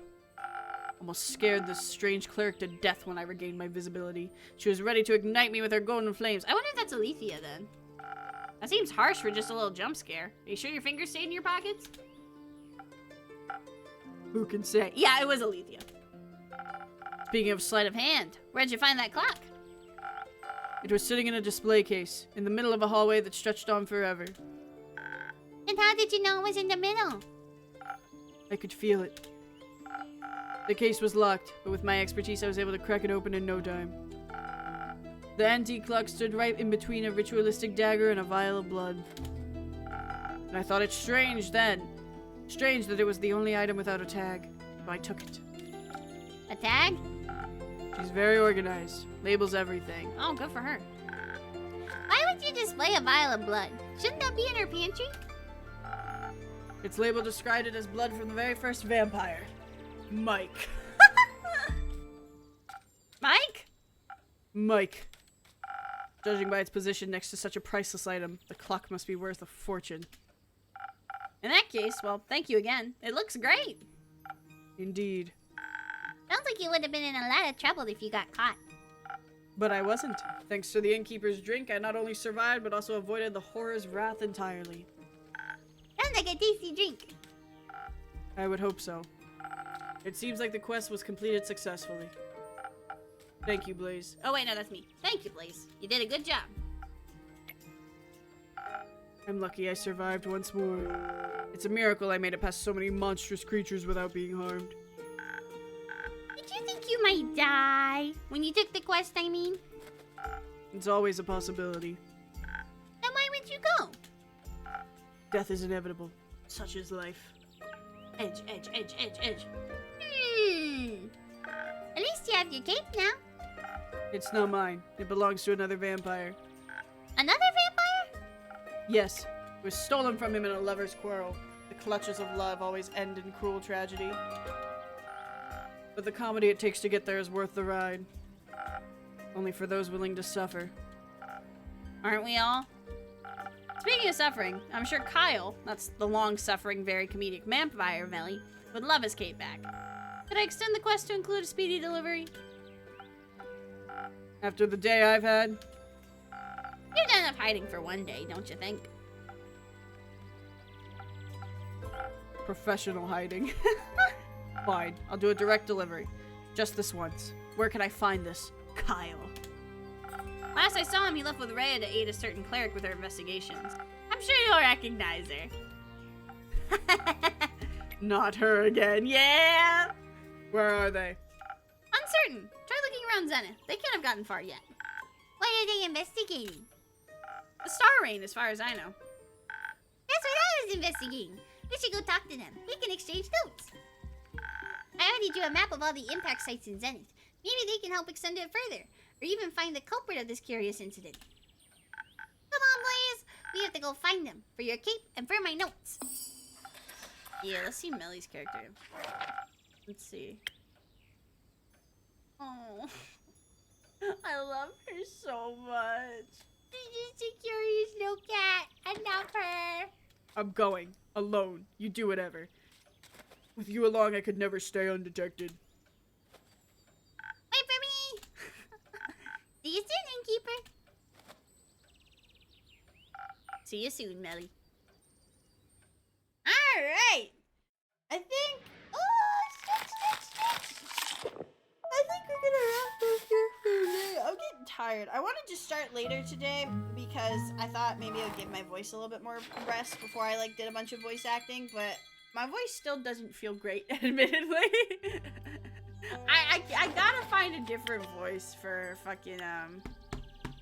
Almost scared this strange cleric to death when I regained my visibility. She was ready to ignite me with her golden flames.
I wonder if that's Alethea then. That seems harsh for just a little jump scare. Are you sure your fingers stayed in your pockets?
Who can say?
Yeah, it was Alethea. Speaking of sleight of hand, where'd you find that clock?
It was sitting in a display case, in the middle of a hallway that stretched on forever.
And how did you know it was in the middle?
I could feel it. The case was locked, but with my expertise I was able to crack it open in no time. The antique clock stood right in between a ritualistic dagger and a vial of blood. And I thought it strange then. Strange that it was the only item without a tag, so I took it.
A tag?
She's very organized, labels everything.
Oh, good for her.
Why would you display a vial of blood? Shouldn't that be in her pantry?
Its label described it as blood from the very first vampire, Mike.
Mike?
Mike. Judging by its position next to such a priceless item, the clock must be worth a fortune.
In that case, well, thank you again. It looks great.
Indeed.
Sounds like you would have been in a lot of trouble if you got caught.
But I wasn't. Thanks to the innkeeper's drink, I not only survived, but also avoided the horror's wrath entirely.
Sounds like a tasty drink.
I would hope so. It seems like the quest was completed successfully. Thank you, Blaze.
Oh, wait, no, that's me. Thank you, Blaze. You did a good job.
I'm lucky I survived once more. It's a miracle I made it past so many monstrous creatures without being harmed.
Did you think you might die when you took the quest, I mean?
It's always a possibility.
Then why would you go?
Death is inevitable. Such is life.
Edge, edge, edge, edge, edge.
At least you have your cape now.
It's not mine. It belongs to another vampire.
Another vampire?
Yes, it was stolen from him in a lover's quarrel. The clutches of love always end in cruel tragedy. But the comedy it takes to get there is worth the ride. Only for those willing to suffer.
Aren't we all? Speaking of suffering, I'm sure Kyle, that's the long-suffering, very comedic vampire Melly, would love his cape back. Could I extend the quest to include a speedy delivery?
After the day I've had,
You've done enough hiding for one day, don't you think?
professional hiding. Fine, I'll do a direct delivery. Just this once. Where can I find this Kyle?
Last I saw him, he left with Rhea to aid a certain cleric with her investigations. I'm sure you'll recognize her.
Not her again.
Yeah!
Where are they?
Uncertain. Try looking around Zenith. They can't have gotten far yet.
What are they investigating?
The Star Rain, as far as I know.
That's what I was investigating. We should go talk to them. We can exchange notes. I already drew a map of all the impact sites in Zenith. Maybe they can help extend it further, or even find the culprit of this curious incident. Come on, Blaze! We have to go find them, for your cape and for my notes.
Yeah, let's see Melly's character. Let's see. Oh, I love her so much.
She's just a curious little cat. I love her.
I'm going. Alone. You do whatever. With you along, I could never stay undetected.
Wait for me! See you soon, Innkeeper.
See you soon, Melly. Alright! I think... Oh, stretch! I think we're gonna wrap up here for today. I'm getting tired. I wanted to start later today because I thought maybe I'd give my voice a little bit more rest before I did a bunch of voice acting, but my voice still doesn't feel great, admittedly. I gotta find a different voice for fucking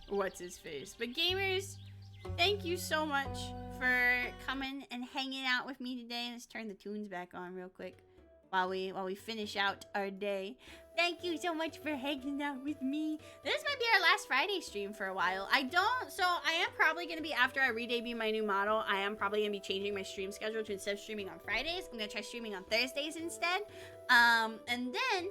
what's his face. But gamers, thank you so much for coming and hanging out with me today. Let's turn the tunes back on real quick while we finish out our day. Thank you so much for hanging out with me. This might be our last Friday stream for a while. I am probably going to be, after I re-debut my new model, I am probably going to be changing my stream schedule to, instead of streaming on Fridays, I'm going to try streaming on Thursdays instead. And then,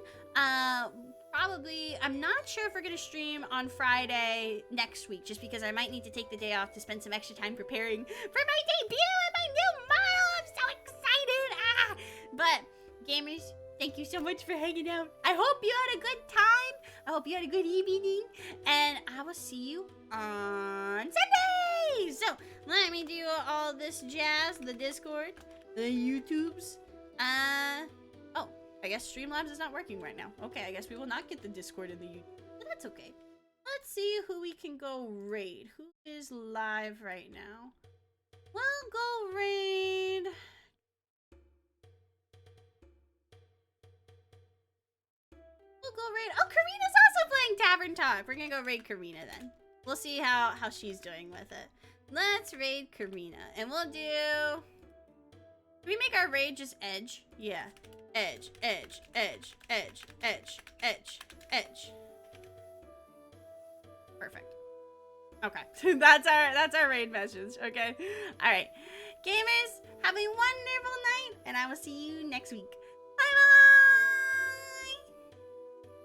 probably, I'm not sure if we're going to stream on Friday next week, just because I might need to take the day off to spend some extra time preparing for my debut and my new model. I'm so excited! But, gamers, thank you so much for hanging out. I hope you had a good time. I hope you had a good evening. And I will see you on Sunday. So, let me do all this jazz, the Discord, the YouTubes. Oh, I guess Streamlabs is not working right now. Okay, I guess we will not get the Discord and the YouTube. But that's okay. Let's see who we can go raid. Who is live right now? We'll go raid... We'll go raid. Oh, Karina's also playing Tavern Talk. We're gonna go raid Karina then. We'll see how she's doing with it. Let's raid Karina. And we'll do... Can we make our raid just edge? Yeah. Edge, edge, edge, edge, edge, edge, edge. Perfect. Okay. that's our raid message. Okay. Alright. Gamers, have a wonderful night, and I will see you next week.